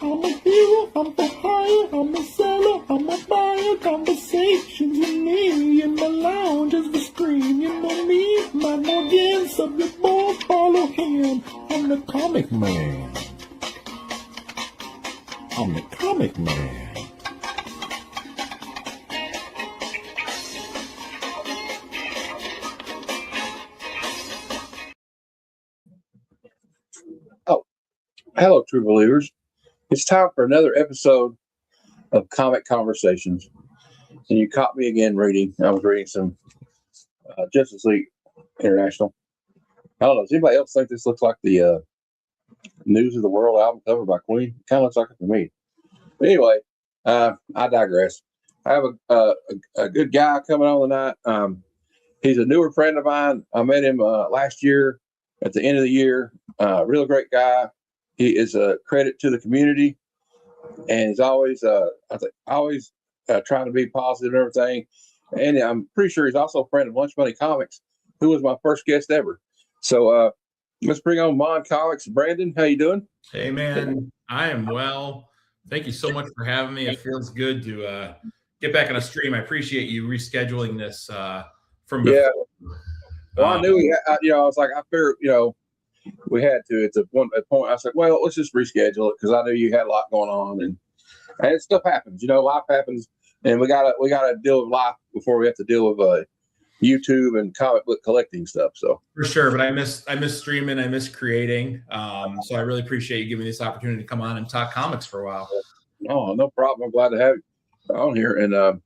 I'm a hero, I'm for hire, I'm a seller, I'm a buyer. Conversations with me in my lounge as we scream. You know me, my Morgan, subject boy, follow him. I'm the comic man. I'm the comic man. Hello, true believers. It's time for another episode of Comic Conversations. And you caught me again reading. I was reading some Justice League International. I don't know. Does anybody else think this looks like the News of the World album cover by Queen? It kind of looks like it to me. But anyway, I digress. I have a good guy coming on tonight. He's a newer friend of mine. I met him last year at the end of the year. Real great guy. He is a credit to the community, and he's always, trying to be positive and everything. And I'm pretty sure he's also a friend of Lunch Money Comics, who was my first guest ever. So let's bring on MON Comics. Brandon, how you doing? Hey, man, I am well. Thank you so much for having me. It feels good to get back on a stream. I appreciate you rescheduling this from before. Yeah. Well, I knew I was like, I figured, we had to. At one point, I said, well, let's just reschedule it because I knew you had a lot going on, and stuff happens. Life happens, and we gotta deal with life before we have to deal with YouTube and comic book collecting stuff. So for sure, but I miss streaming, I miss creating. So I really appreciate you giving me this opportunity to come on and talk comics for a while. Oh, no problem. I'm glad to have you on here. And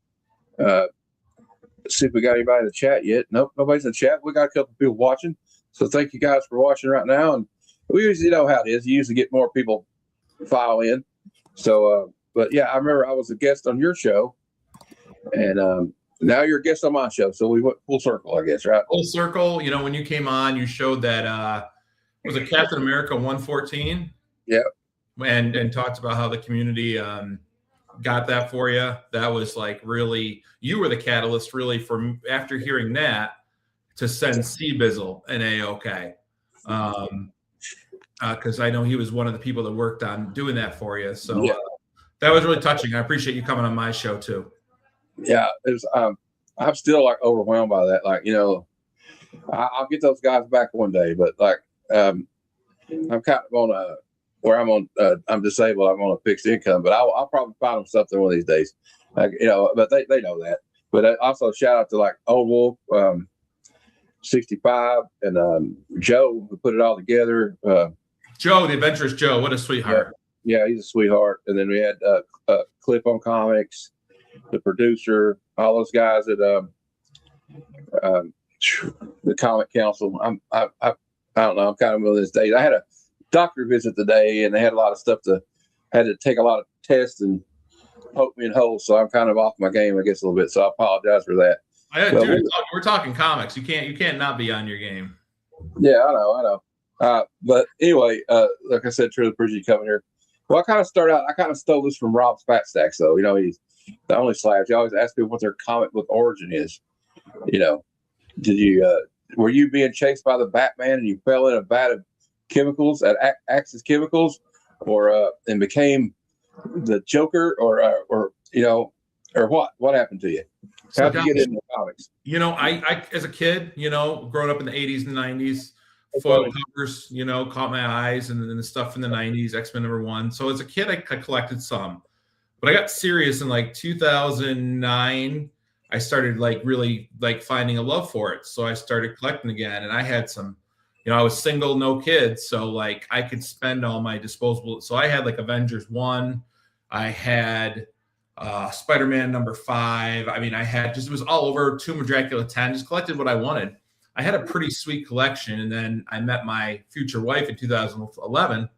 see if we got anybody in the chat yet. Nope, nobody's in the chat. We got a couple of people watching. So thank you guys for watching right now. And we usually know how it is. You usually get more people file in. So, but yeah, I remember I was a guest on your show, and now you're a guest on my show. So we went full circle, I guess, right? Full circle. When you came on, you showed that was it Captain America 114? Yeah. And talked about how the community got that for you. That was like really, you were the catalyst really for after hearing that, to send C-Bizzle an A-OK. Because I know he was one of the people that worked on doing that for you. So that was really touching. I appreciate you coming on my show too. Yeah, it was, I'm still like overwhelmed by that. Like, I'll get those guys back one day, but like I'm kind of on I'm disabled. I'm on a fixed income, but I'll probably find them something one of these days. Like, but they know that. But also shout out to like Old Wolf, 65, and Joe, who put it all together. Joe, the adventurous Joe, what a sweetheart. Yeah, he's a sweetheart. And then we had Clip on Comics, the producer, all those guys at the Comic Council. I don't know. I'm kind of one of those days. I had a doctor visit today, and they had a lot of stuff had to take a lot of tests and poke me in holes. So I'm kind of off my game, I guess, a little bit. So I apologize for that. Dude, we're talking comics. You can't not be on your game. Yeah, I know. But anyway, like I said, truly appreciate you coming here. Well, I kind of stole this from Rob's Fat Stacks, though. He's the only Slash. You always ask people what their comic book origin is. Did you were you being chased by the Batman and you fell in a vat of chemicals at Axis Chemicals, or and became the Joker, or what? What happened to you? How did you get into comics? I as a kid, growing up in the 80s and 90s, foil covers, caught my eyes, and then the stuff in the 90s, X-Men #1. So as a kid, I collected some, but I got serious in like 2009. I started like really like finding a love for it. So I started collecting again, and I had some, I was single, no kids. So like I could spend all my disposable. So I had like Avengers 1. I had Spider-Man #5. I mean, it was all over. Tomb of Dracula 10. Just collected what I wanted. I had a pretty sweet collection, and then I met my future wife in 2011,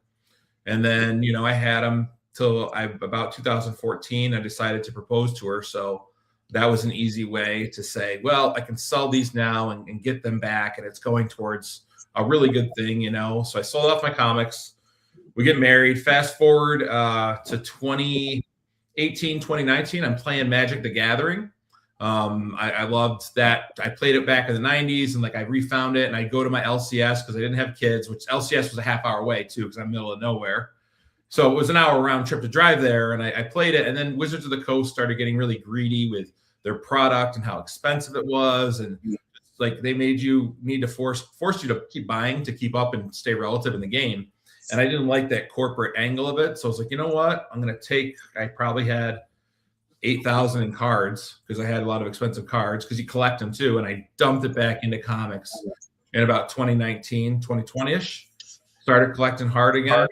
and then I had them till about 2014. I decided to propose to her, so that was an easy way to say, well, I can sell these now and get them back, and it's going towards a really good thing, So I sold off my comics. We get married. Fast forward to 2018, 2019. I'm playing Magic the Gathering. I loved that. I played it back in the 90s, and like I refound it, and I go to my LCS because I didn't have kids, which LCS was a half hour away too because I'm middle of nowhere. So it was an hour round trip to drive there, and I played it. And then Wizards of the Coast started getting really greedy with their product and how expensive it was, and like they made you need to force you to keep buying to keep up and stay relative in the game. And I didn't like that corporate angle of it. So I was like, you know what? I'm going to take, I probably had 8,000 in cards because I had a lot of expensive cards because you collect them too. And I dumped it back into comics in about 2019, 2020-ish. Started collecting hard again,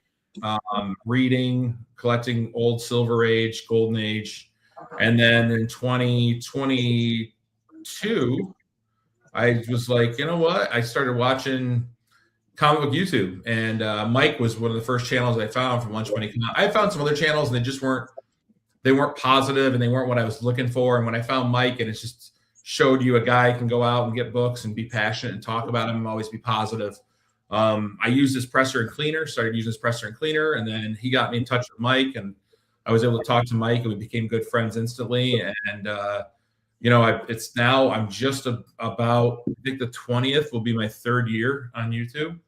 reading, collecting old Silver Age, Golden Age. And then in 2022, I was like, you know what? I started watching comic book YouTube, and Mike was one of the first channels I found from Lunch Money. I found some other channels, and they just weren't positive, and they weren't what I was looking for. And when I found Mike, and it just showed you a guy can go out and get books and be passionate and talk about them and always be positive. I used his presser and cleaner, started using his presser and cleaner, and then he got me in touch with Mike, and I was able to talk to Mike, and we became good friends instantly. And it's now I'm just about, I think the 20th will be my 3rd year on YouTube,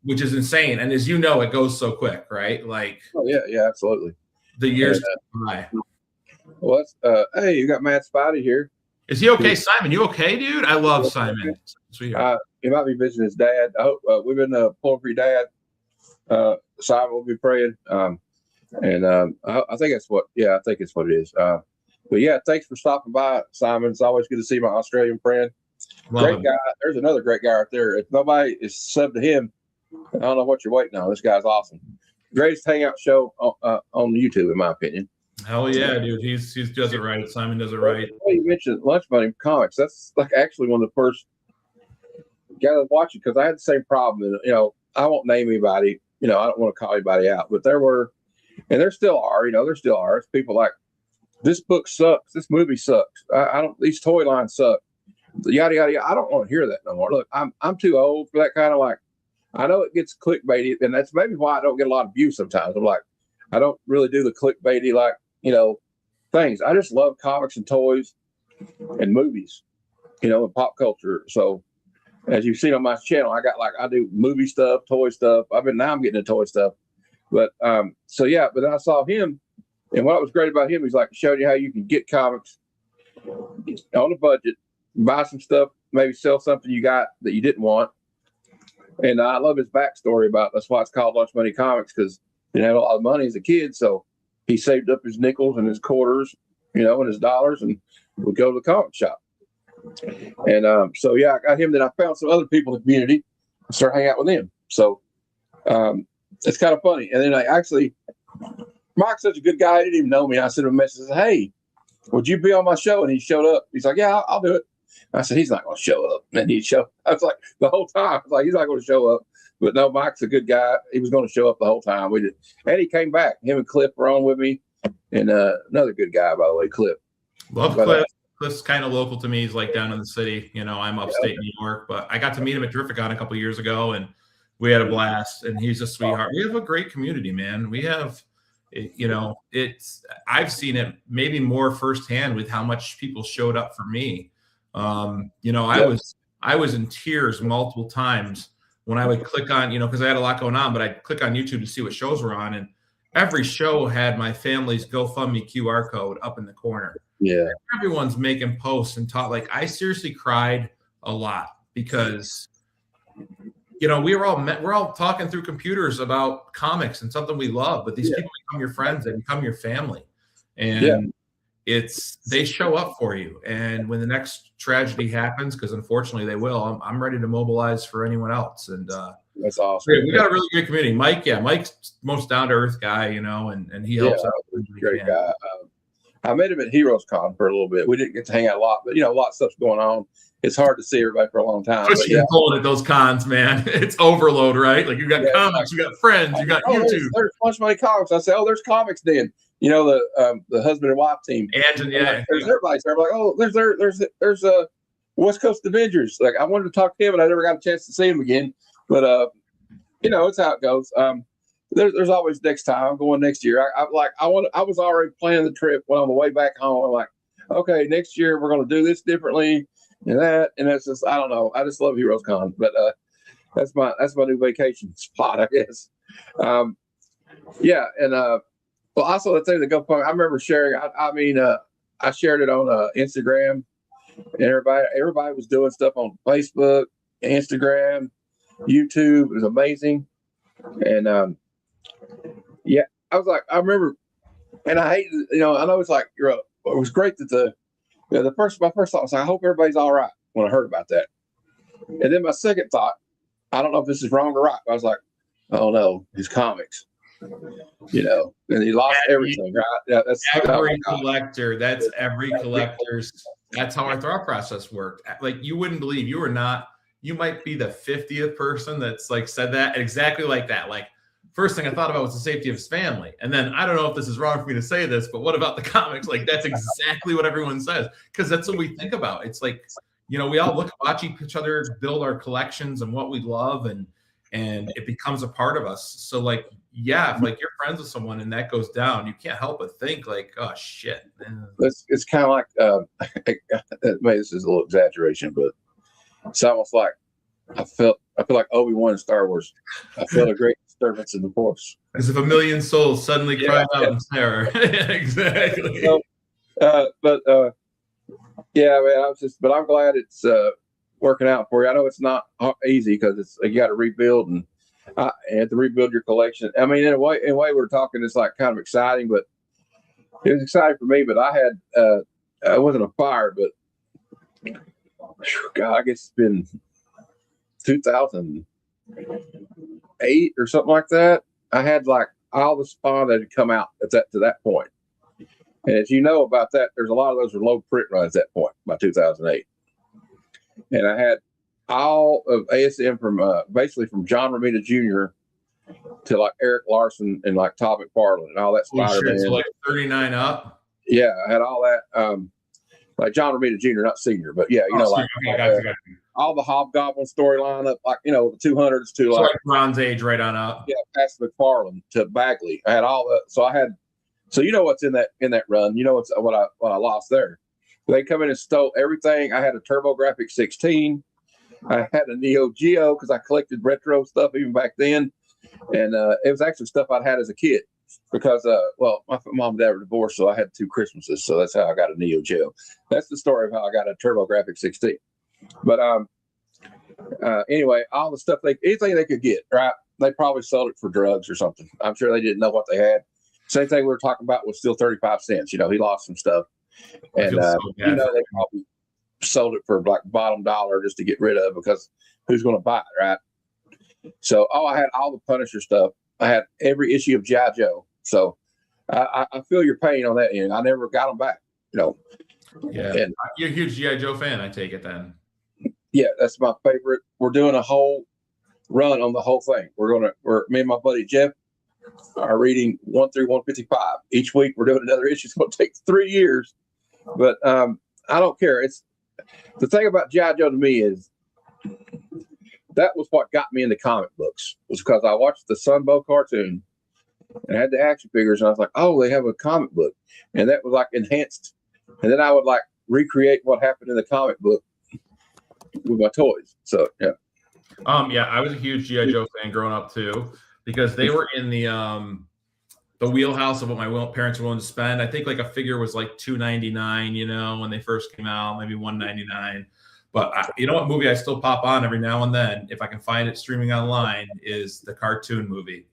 which is insane. And as you know, it goes so quick, right? Like, oh yeah, absolutely. The years fly. Well, hey, you got Matt Spotty here. Is he okay, Simon? You okay, dude? I love Simon. Sweetheart. He might be visiting his dad. I hope we've been pulling for your dad. Simon will be praying. I think it's what it is. But yeah, thanks for stopping by, Simon. It's always good to see my Australian friend. Great guy. There's another great guy right there. If nobody is subbed to him, I don't know what you're waiting on. This guy's awesome. Greatest hangout show on YouTube, in my opinion. Hell yeah, dude. He does it right. Simon does it right. You mentioned Lunch Money Comics. That's like actually one of the first guys I was watching, because I had the same problem. And, I won't name anybody. I don't want to call anybody out. But there were, and there still are, it's people like, this book sucks. This movie sucks. I don't. These toy lines suck. Yada yada yada. I don't want to hear that no more. Look, I'm too old for that kind of like. I know it gets clickbaity, and that's maybe why I don't get a lot of views sometimes. I'm like, I don't really do the clickbaity like things. I just love comics and toys and movies, and pop culture. So as you've seen on my channel, I do movie stuff, toy stuff. Now I'm getting into toy stuff, but But then I saw him. And what was great about him, he's like showing you how you can get comics on a budget, buy some stuff, maybe sell something you got that you didn't want. And I love his backstory about that's why it's called Lunch Money Comics, because he had a lot of money as a kid. So he saved up his nickels and his quarters, and his dollars, and would go to the comic shop. And I got him. Then I found some other people in the community and started hanging out with them. So it's kind of funny. And then Mike's such a good guy. He didn't even know me. I sent him a message. I said, hey, would you be on my show? And he showed up. He's like, yeah, I'll do it. I said, he's not going to show up. And he showed up. I was like, the whole time, I was like, he's not going to show up. But no, Mike's a good guy. He was going to show up the whole time. We did. And he came back. Him and Cliff were on with me. And another good guy, by the way, Cliff. Love Cliff. Cliff's kind of local to me. He's like down in the city. I'm upstate New York. But I got to meet him at Terrificon a couple of years ago, and we had a blast. And he's a sweetheart. We have a great community, man. We have... I've seen it maybe more firsthand with how much people showed up for me. I was in tears multiple times when I would click on, because I had a lot going on, but I'd click on YouTube to see what shows were on, and every show had my family's GoFundMe QR code up in the corner. Yeah, and everyone's making posts and like I seriously cried a lot because. We're all talking through computers about comics and something we love, but these people become your friends, they become your family, and they show up for you. And when the next tragedy happens, because unfortunately they will, I'm ready to mobilize for anyone else. And that's awesome. We got a really great community. Mike's most down to earth guy, and he helps out. Great guy. I met him at Heroes Con for a little bit. We didn't get to hang out a lot, but a lot of stuff's going on. It's hard to see everybody for a long time. Especially pulling at those cons, man. It's overload, right? Like you got comics, you got friends, you got YouTube. There's Lunch Money Comics. I say, oh, there's comics then. The husband and wife team. And there's everybody. So I'm like, oh, there's West Coast Avengers. Like I wanted to talk to him, and I never got a chance to see him again. But it's how it goes. There's always next time. I'm going next year. I was already planning the trip when on the way back home. I'm like, okay, next year we're going to do this differently. And that's just, I don't know. I just love Heroes Con, but that's my new vacation spot, I guess. Yeah, and well, also the thing that GoFundMe, I remember sharing. I shared it on Instagram, and everybody was doing stuff on Facebook, Instagram, YouTube. It was amazing, and yeah, I was like, I remember, and I hate, I know it's like it was great that my first thought was, I hope everybody's all right when I heard about that, and then my second thought, I don't know if this is wrong or right. I was like, oh no, his comics. And he lost everything, right? Yeah, that's every collector. That's every collector's. That's how our thought process worked. Like, you wouldn't believe, you might be the 50th person that's like said that exactly like that. Like, first thing I thought about was the safety of his family. And then, I don't know if this is wrong for me to say this, but what about the comics? Like, that's exactly what everyone says, because that's what we think about. It's like, we all watch each other build our collections and what we love, and it becomes a part of us. So like, yeah, if like you're friends with someone and that goes down, you can't help but think like, oh shit. It's kind of like maybe this is a little exaggeration, but it's almost like I feel like Obi-Wan in Star Wars. I felt a great disturbance in the Force, as if a million souls suddenly cried out in terror. Exactly. So, yeah, man, but I'm glad it's working out for you. I know it's not easy because you got to rebuild and have to rebuild your collection. I mean, in a way we're talking, it's like kind of exciting, but it was exciting for me. But I had I wasn't a fire, but God, I guess it's been 2008 or something like that. I had like all the Spawn that had come out to that point. And as you know about that, there's a lot of those were low print runs at that point by 2008. And I had all of ASM from basically from John Romita Jr. to like Eric Larson and like Todd McFarlane and all that Spider-Man. So like 39 up. Yeah, I had all that. Like John Romita Jr., not senior, but yeah, all the Hobgoblin storyline up, like the 200s to like Bronze Age right on up. Yeah, past McFarlane to Bagley. I had all that. So what's in that run. What's what I lost there. They come in and stole everything. I had a TurboGrafx 16. I had a Neo Geo because I collected retro stuff even back then, and it was actually stuff I'd had as a kid because my mom and dad were divorced, so I had 2 Christmases, so that's how I got a Neo Geo. That's the story of how I got a TurboGrafx 16. But anyway, all the stuff anything they could get, right? They probably sold it for drugs or something. I'm sure they didn't know what they had. Same thing we were talking about was still 35 cents. He lost some stuff, and they probably sold it for like bottom dollar just to get rid of, because who's going to buy it, right? So, I had all the Punisher stuff. I had every issue of G.I. Joe. So, I feel your pain on that end. I never got them back, Yeah, and you're a huge G.I. Joe fan, I take it then. Yeah, that's my favorite. We're doing a whole run on the whole thing. Me and my buddy Jeff are reading 1 through 155 each week. We're doing another issue. It's going to take 3 years, but I don't care. It's the thing about G.I. Joe to me is that was what got me into comic books, was because I watched the Sunbow cartoon and had the action figures, and I was like, oh, they have a comic book, and that was like enhanced. And then I would like recreate what happened in the comic book with my toys. So yeah. I was a huge G.I. Joe fan growing up too, because they were in the wheelhouse of what my parents were willing to spend. I think like a figure was like $2.99, when they first came out, maybe $1.99. But what movie I still pop on every now and then, if I can find it streaming online, is the cartoon movie.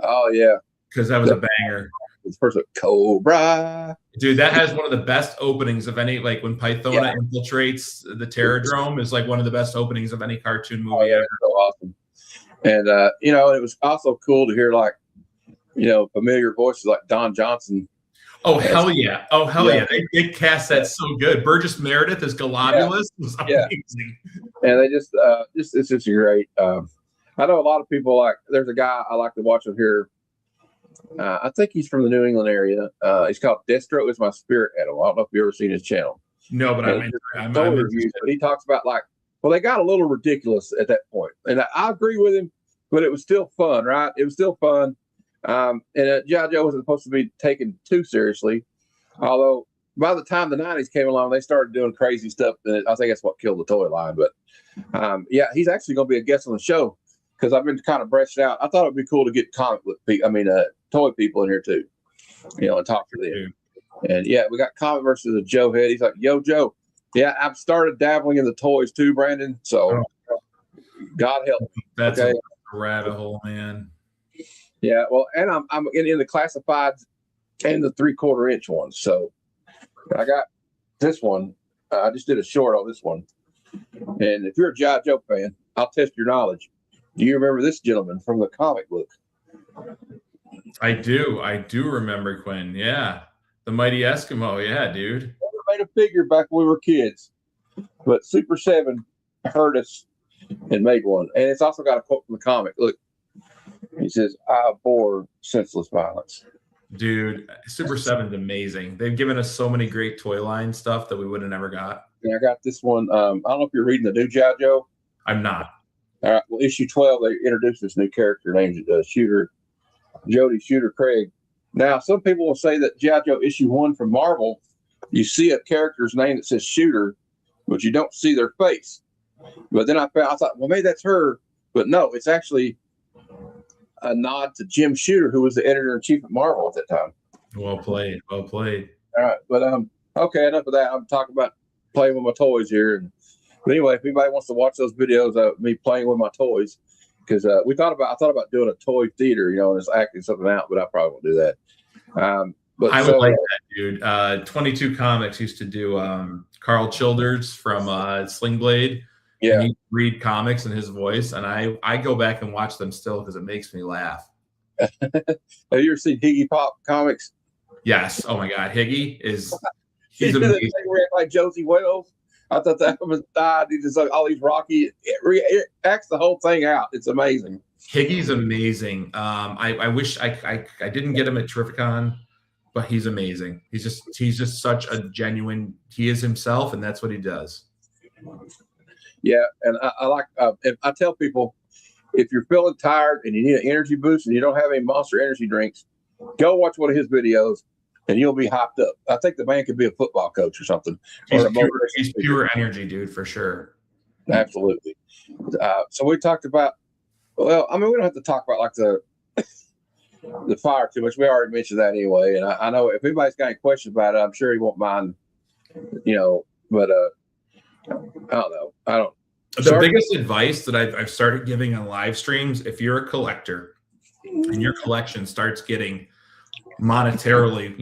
Oh yeah, because that was a banger. It's first a Cobra. Dude, that has one of the best openings of any, like when Pythona infiltrates the Terradrome is like one of the best openings of any cartoon movie ever. So awesome. And it was also cool to hear like, familiar voices like Don Johnson. Oh hell yeah! Oh hell yeah! They cast that so good. Burgess Meredith as Galobulus was amazing. And they just it's just great. I know a lot of people like. There's a guy I like to watch on here. I think he's from the New England area. He's called Destro Is My Spirit Animal. I don't know if you've ever seen his channel. No, but I'm reviews, but he talks about like, well, they got a little ridiculous at that point, and I agree with him, but it was still fun, right? It was still fun. And G.I. Joe wasn't supposed to be taken too seriously, although by the time the 90s came along, they started doing crazy stuff, and I think that's what killed the toy line. But he's actually going to be a guest on the show because I've been kind of branching out. I thought it'd be cool to get comic book people, toy people in here too, and talk to them. And yeah, we got Comic versus the Joe Head. He's like, yo, Joe. Yeah, I've started dabbling in the toys too, Brandon. So God help me. That's a rabbit hole, man. Yeah, well, and I'm in the classifieds and the 3/4 inch ones. So I got this one. I just did a short on this one. And if you're a G.I. Joe fan, I'll test your knowledge. Do you remember this gentleman from the comic book? I do remember Quinn. Yeah. The Mighty Eskimo. Yeah, dude. Never made a figure back when we were kids. But Super 7 heard us and made one. And it's also got a quote from the comic. Look, he says, I abhor senseless violence. Dude, Super 7's amazing. They've given us so many great toy line stuff that we would have never got. Yeah, I got this one. I don't know if you're reading the new G.I. Joe. I'm not. All right. Well, issue 12, they introduced this new character named Jody Shooter Craig. Now, some people will say that G.I. Joe issue 1 from Marvel, you see a character's name that says Shooter, but you don't see their face. But then I thought, well, maybe that's her. But no, it's actually a nod to Jim Shooter, who was the editor-in-chief at Marvel at that time. Well played. Well played. All right. But okay, enough of that. I'm talking about playing with my toys here. But anyway, if anybody wants to watch those videos of me playing with my toys, because I thought about doing a toy theater, and it's acting something out, but I probably won't do that. But I would like that, dude. 22 Comics used to do Carl Childers from Sling Blade. Yeah, and he'd read comics in his voice, and I go back and watch them still because it makes me laugh. Have you ever seen Higgy Pop comics? Yes. Oh my God, Higgy he's amazing. Like Josie Wales. I thought that was died. He just like all these Rocky. It acts the whole thing out. It's amazing. Higgy's amazing. I wish I didn't get him at Terrificon, but he's amazing. He's just such a genuine. He is himself, and that's what he does. Yeah, and I like. I tell people, if you're feeling tired and you need an energy boost and you don't have any Monster energy drinks, go watch one of his videos, and you'll be hyped up. I think the man could be a football coach or something. He's pure energy, dude, for sure. Absolutely. So we talked about. Well, I mean, we don't have to talk about like the fire too much. We already mentioned that anyway. And I know if anybody's got any questions about it, I'm sure he won't mind. But I don't know. The biggest advice that I've started giving on live streams: if you're a collector and your collection starts getting monetarily,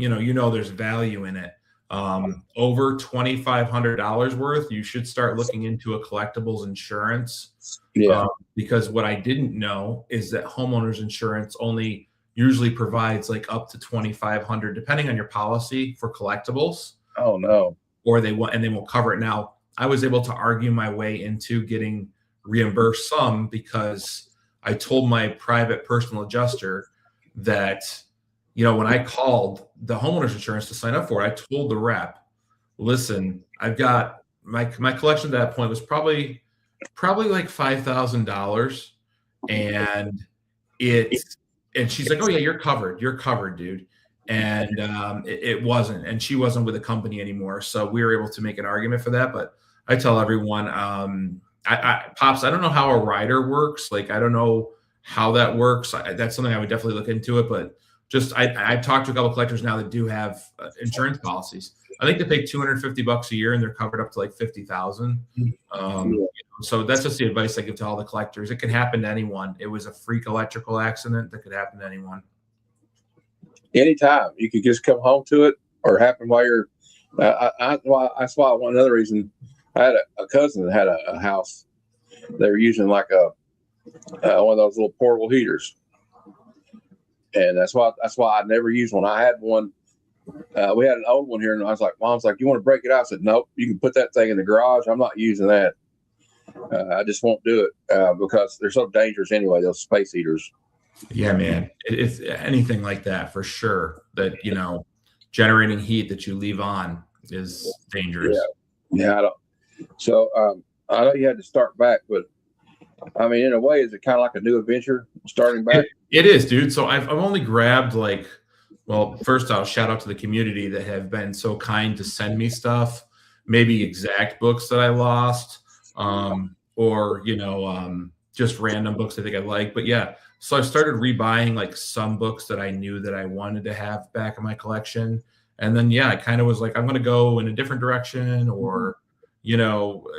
there's value in it. Over $2,500 worth, you should start looking into a collectibles insurance. Yeah. Because what I didn't know is that homeowners insurance only usually provides like up to $2,500, depending on your policy, for collectibles. Oh no. Or they won't cover it. Now, I was able to argue my way into getting reimbursed some because I told my private personal adjuster that, when I called the homeowners insurance to sign up for it, I told the rep, listen, I've got my collection at that point was probably like $5,000. And she's like, oh yeah, you're covered, dude. And it wasn't, and she wasn't with the company anymore. So we were able to make an argument for that. But I tell everyone, Pops, I don't know how a rider works. Like, I don't know how that works. That's something I would definitely look into it. But I've talked to a couple of collectors now that do have insurance policies. I think they pay $250 a year and they're covered up to like $50,000. So that's just the advice I give to all the collectors. It can happen to anyone. It was a freak electrical accident that could happen to anyone. Anytime you could just come home to it, or happen while you're. That's why one another reason. I had a cousin that had a house. They were using like one of those little portable heaters, and that's why I never used one. I had one. We had an old one here, and I was like, Mom's like, you want to break it out? I said, nope. You can put that thing in the garage. I'm not using that. I just won't do it because they're so dangerous anyway. Those space heaters. Yeah, man. It's anything like that for sure. That generating heat that you leave on is dangerous. Yeah, I don't. So I know you had to start back, but I mean, in a way, is it kind of like a new adventure starting back? It is, dude. So I've only grabbed first I'll shout out to the community that have been so kind to send me stuff, maybe exact books that I lost, or just random books I think I like. But yeah, so I started rebuying like some books that I knew that I wanted to have back in my collection. And then, yeah, I kind of was like, I'm going to go in a different direction or,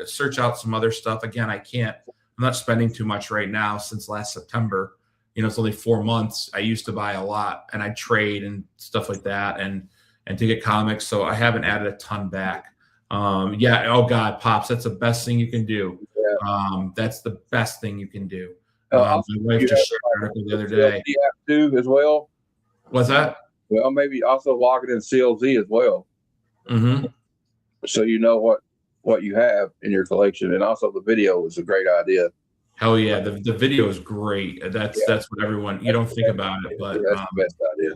search out some other stuff. Again, I'm not spending too much right now since last September. It's only 4 months. I used to buy a lot and I'd trade and stuff like that and to get comics. So I haven't added a ton back. Yeah. Oh God, Pops, that's the best thing you can do. Yeah. That's the best thing you can do. Also, my wife just shared an article the other day. Too, as well. What's that? Well, maybe also log it in CLZ as well. Mm-hmm. So you know what you have in your collection. And also the video is a great idea. Hell yeah, the video is great. That's what everyone, you don't think about it, but that's the best idea.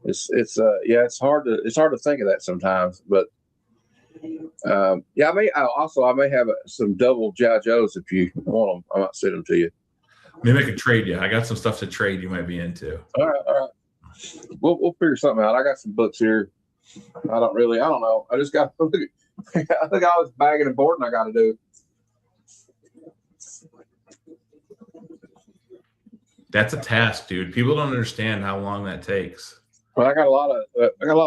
It's hard to think of that sometimes, but I may have some double G.I. Joes if you want them. I might send them to you. Maybe I could trade you. I got some stuff to trade you might be into. All right. We'll figure something out. I got some books here. I don't know. I just got I think I was bagging and boarding I got to do. That's a task, dude. People don't understand how long that takes. Well, I got a lot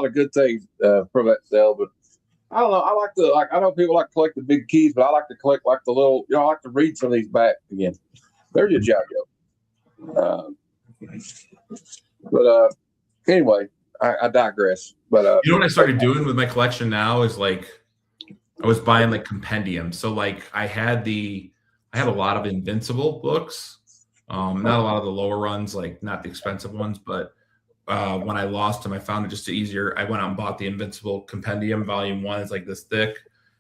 of good things from that sale, but I don't know. I know people like to collect the big keys, but I like to collect like the little. I like to read some of these back again. There's your G.I. Joe. But anyway, I digress. But what I started doing with my collection now is like I was buying like compendiums. So like I had a lot of Invincible books. Not a lot of the lower runs, like not the expensive ones, but when I lost them, I found it just easier. I went out and bought the Invincible Compendium Volume 1. It's like this thick.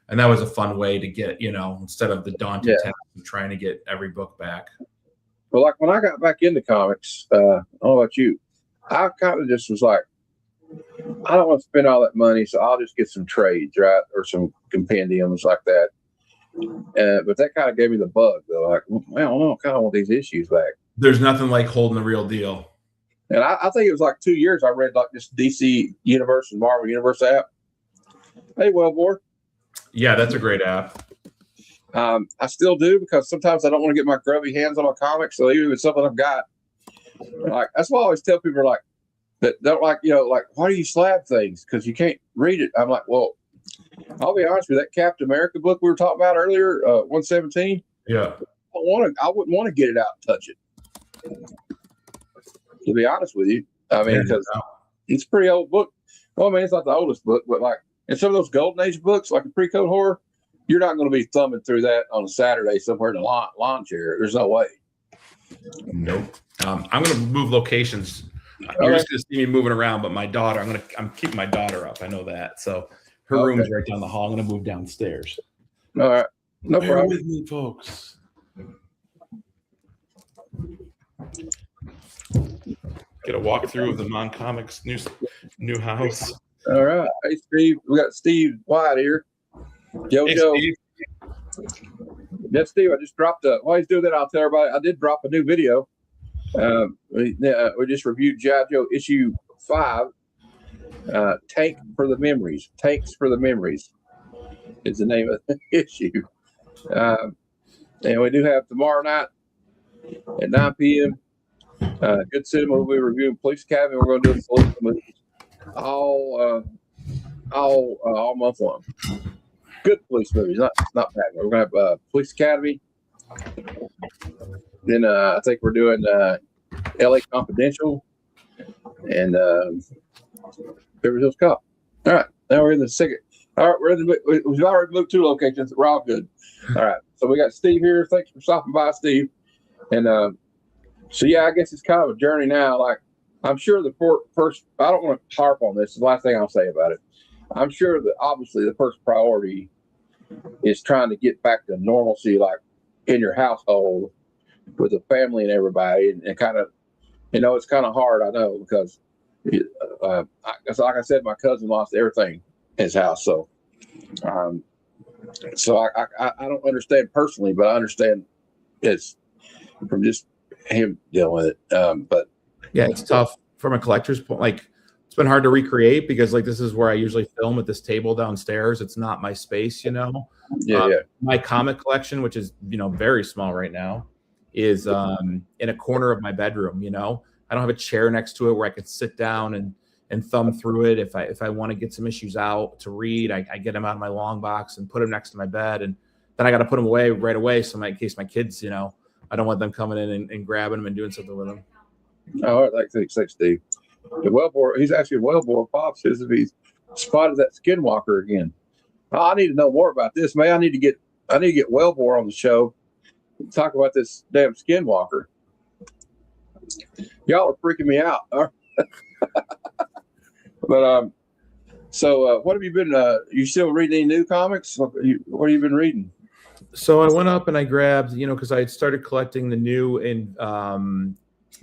And that was a fun way to get, instead of the daunting task of trying to get every book back. Well, like when I got back into comics, I don't know about you, I kind of just was like, I don't want to spend all that money, so I'll just get some trades, right? Or some compendiums like that. But that kind of gave me the bug, though. Like, I don't know, I kind of want these issues back. There's nothing like holding the real deal. And I think it was like 2 years I read like this DC Universe and Marvel Universe app. Hey, Wellbore. Yeah, that's a great app. I still do because sometimes I don't want to get my grubby hands on a comic. So even if it's something I've got, like that's why I always tell people like that don't like why do you slab things because you can't read it. I'm like, well, I'll be honest with you, that Captain America book we were talking about earlier, 117. Yeah, I wouldn't want to get it out and touch it. To be honest with you, I mean, because it's a pretty old book. Well, I mean, it's not the oldest book, but like in some of those Golden Age books, like a pre-code horror, you're not going to be thumbing through that on a Saturday somewhere in a lawn chair. There's no way. Nope. I'm going to move locations. You're just going to see me moving around, but my daughter, I'm keeping my daughter up. I know that. So her room is right down the hall. I'm going to move downstairs. All right. No problem with me, folks. Get a walkthrough of the MON Comics new house. All right. Hey, Steve. We got Steve White here. Yo. Steve. Yes, Steve. I just dropped while he's doing that, I'll tell everybody I did drop a new video. We just reviewed G.I. Joe issue 5. Tank for the Memories. Tanks for the Memories is the name of the issue. And we do have tomorrow night at 9 p.m. Good Cinema. We'll be reviewing Police Academy. We're going to do the police movies all month long. Good police movies, not bad. We're going to have Police Academy. Then I think we're doing L.A. Confidential and Beverly Hills Cop. All right, now we're in the second. All right, we've already moved 2 locations. We're all good. All right, so we got Steve here. Thanks for stopping by, Steve. And so yeah, I guess it's kind of a journey now. Like I'm sure the first. I don't want to harp on this. It's the last thing I'll say about it. I'm sure that obviously the first priority is trying to get back to normalcy, like in your household with the family and everybody, and kind of, it's kind of hard. I know because, like I said, my cousin lost everything in his house. So, I don't understand personally, but I understand it's from just him dealing with it. But yeah, it's tough from a collector's point. Like it's been hard to recreate because like this is where I usually film at this table downstairs. It's not my space, Yeah. My comic collection, which is very small right now, is in a corner of my bedroom. You know, I don't have a chair next to it where I can sit down and thumb through it. If I want to get some issues out to read, I get them out of my long box and put them next to my bed, and then I got to put them away right away. So in case my kids, you know, I don't want them coming in and grabbing them and doing something with them. Oh, thanks, Steve. The Wellbore, he's actually Wellbore. Bob says if he's spotted that skinwalker again. Oh, I need to know more about this, man. I need to get Wellbore on the show. Talk about this damn skinwalker. Y'all are freaking me out. But so what have you been? You still reading any new comics? What have you been reading? So I went up and I grabbed, you know, because I had started collecting the new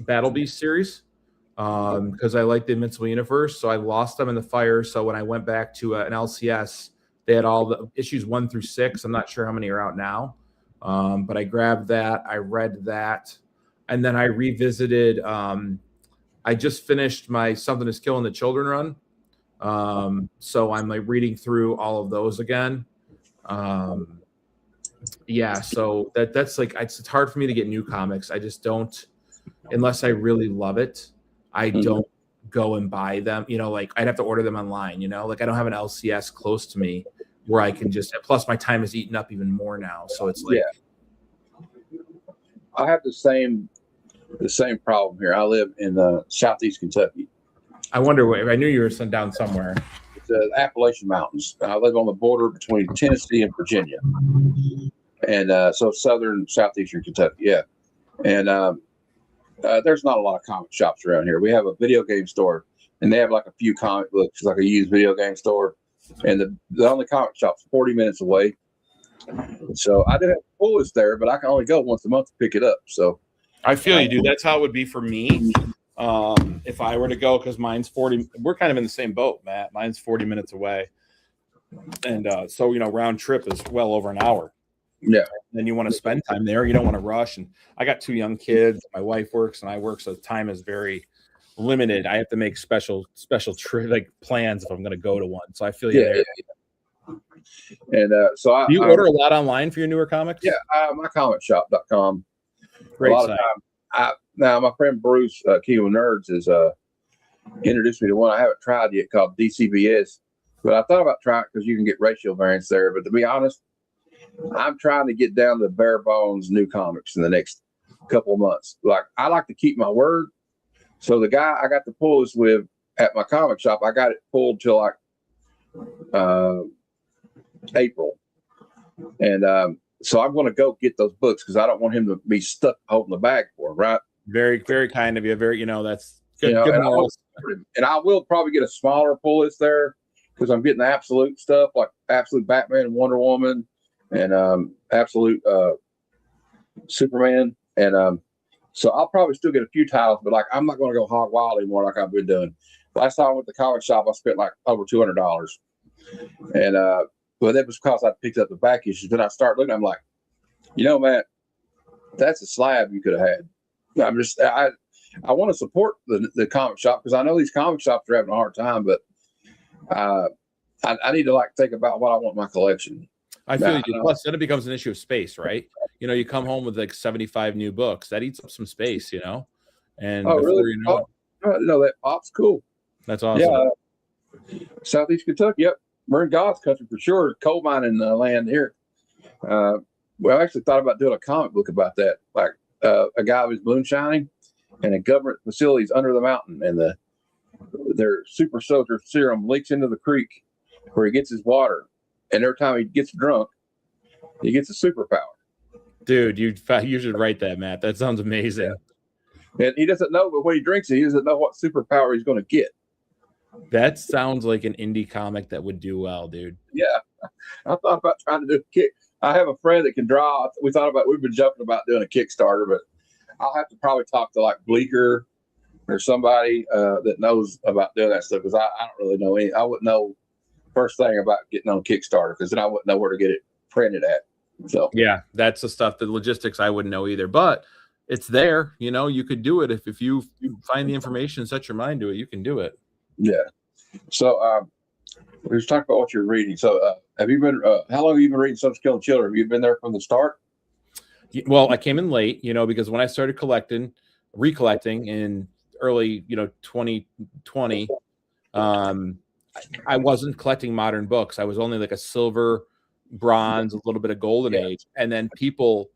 Battle Beast series because I like the Invincible Universe. So I lost them in the fire. So when I went back to an LCS, they had all the issues 1 through 6. I'm not sure how many are out now, but I grabbed that. I read that, and then I revisited. I just finished my Something is Killing the Children run. So I'm like reading through all of those again. Yeah, so that's like it's hard for me to get new comics. I just don't, unless I really love it, I don't go and buy them. You know, like I'd have to order them online, you know, like I don't have an LCS close to me where I can just, plus my time is eaten up even more now. So it's like, I have the same problem here. I live in southeast Kentucky. I wonder where, I knew you were down somewhere. It's the Appalachian Mountains. I live on the border between Tennessee and Virginia. And so southeastern Kentucky. Yeah. And there's not a lot of comic shops around here. We have a video game store, and they have like a few comic books, like a used video game store. And the only comic shop's 40 minutes away. So I do have a pull list there, but I can only go once a month to pick it up. So I feel you, dude. That's how it would be for me. If I were to go, because mine's 40, we're kind of in the same boat, Matt. Mine's 40 minutes away. And so, you know, round trip is well over an hour. Yeah. Then you want to spend time there. You don't want to rush. And I got 2 young kids. My wife works and I work, so time is very limited. I have to make special like plans if I'm going to go to one. So I feel you there. Yeah. And so do you order a lot online for your newer comics? Yeah, mycomicshop.com. Great a lot site. of time. Now my friend Bruce Kilo Nerds has introduced me to one I haven't tried yet called DCBS, but I thought about trying it because you can get ratio variants there. But to be honest, I'm trying to get down to bare bones new comics in the next couple of months. Like I like to keep my word. So the guy I got to pull this with at my comic shop, I got it pulled till like April. And so I'm going to go get those books because I don't want him to be stuck holding the bag for him, right? Very, very kind of you. Very, you know, that's good. You know, good and I will probably get a smaller pull list there because I'm getting the absolute stuff like Absolute Batman and Wonder Woman and Absolute Superman. And so I'll probably still get a few titles, but like I'm not going to go hog wild anymore like I've been doing. Last time I went to the comic shop, I spent like over $200. And but that was because I picked up the back issues. Then I start looking, I'm like, you know, man, that's a slab you could have had. I want to support the comic shop because I know these comic shops are having a hard time, but I need to like think about what I want in my collection. I feel you. Plus, then it becomes an issue of space, right? You know, you come home with like 75 new books. That eats up some space, you know. And really? You know, no, that pop's cool. That's awesome. Yeah, Southeast Kentucky. Yep, we're in God's country for sure. Coal mining land here. Well, I actually thought about doing a comic book about that, like a guy who's moonshining and a government facilities under the mountain, and their super soldier serum leaks into the creek where he gets his water, and every time he gets drunk, he gets a superpower. Dude, you should write that, Matt. That sounds amazing. Yeah. And he doesn't know, but when he drinks it, he doesn't know what superpower he's going to get. That sounds like an indie comic that would do well, dude. Yeah, I thought about trying to do a kick. I have a friend that can draw. We've been joking about doing a Kickstarter, but I'll have to probably talk to like Bleecker or somebody that knows about doing that stuff because I don't really know any. I wouldn't know first thing about getting on Kickstarter because then I wouldn't know where to get it printed at. So yeah, that's the stuff, the logistics I wouldn't know either, but it's there. You know, you could do it if you find the information, set your mind to it, you can do it. Yeah. So we was talking about what you're reading. So have you been? How long have you been reading Something Killing Children? Have you been there from the start? Well, I came in late, because when I started recollecting in early, 2020, I wasn't collecting modern books. I was only like a silver, bronze, a little bit of golden age. And then people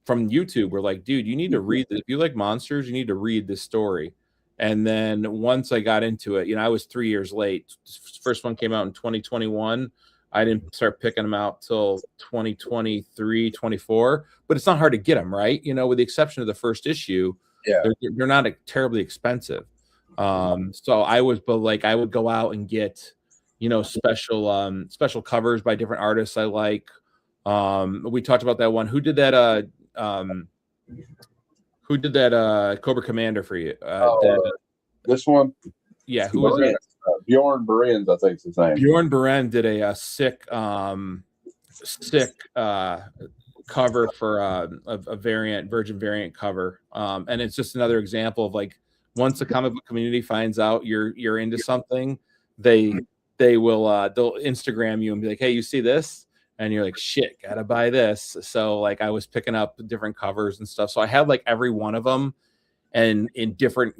from YouTube were like, dude, you need to read this. If you like monsters, you need to read this story. And then once I got into it, I was 3 years late. First one came out in 2021. I didn't start picking them out till 2023, 24, but it's not hard to get them, right? With the exception of the first issue, they're not terribly expensive. So I would go out and get, special covers by different artists I like. We talked about that one. Who did that? Cobra Commander for you? This one? Yeah, who was it? Bjorn Berens, I think it's his name. Bjorn Berens did a sick cover for a variant, Virgin variant cover, and it's just another example of like once the comic book community finds out you're into something, they'll Instagram you and be like, hey, you see this? And you're like, shit, gotta buy this. So like I was picking up different covers and stuff. So I had like every one of them, and in different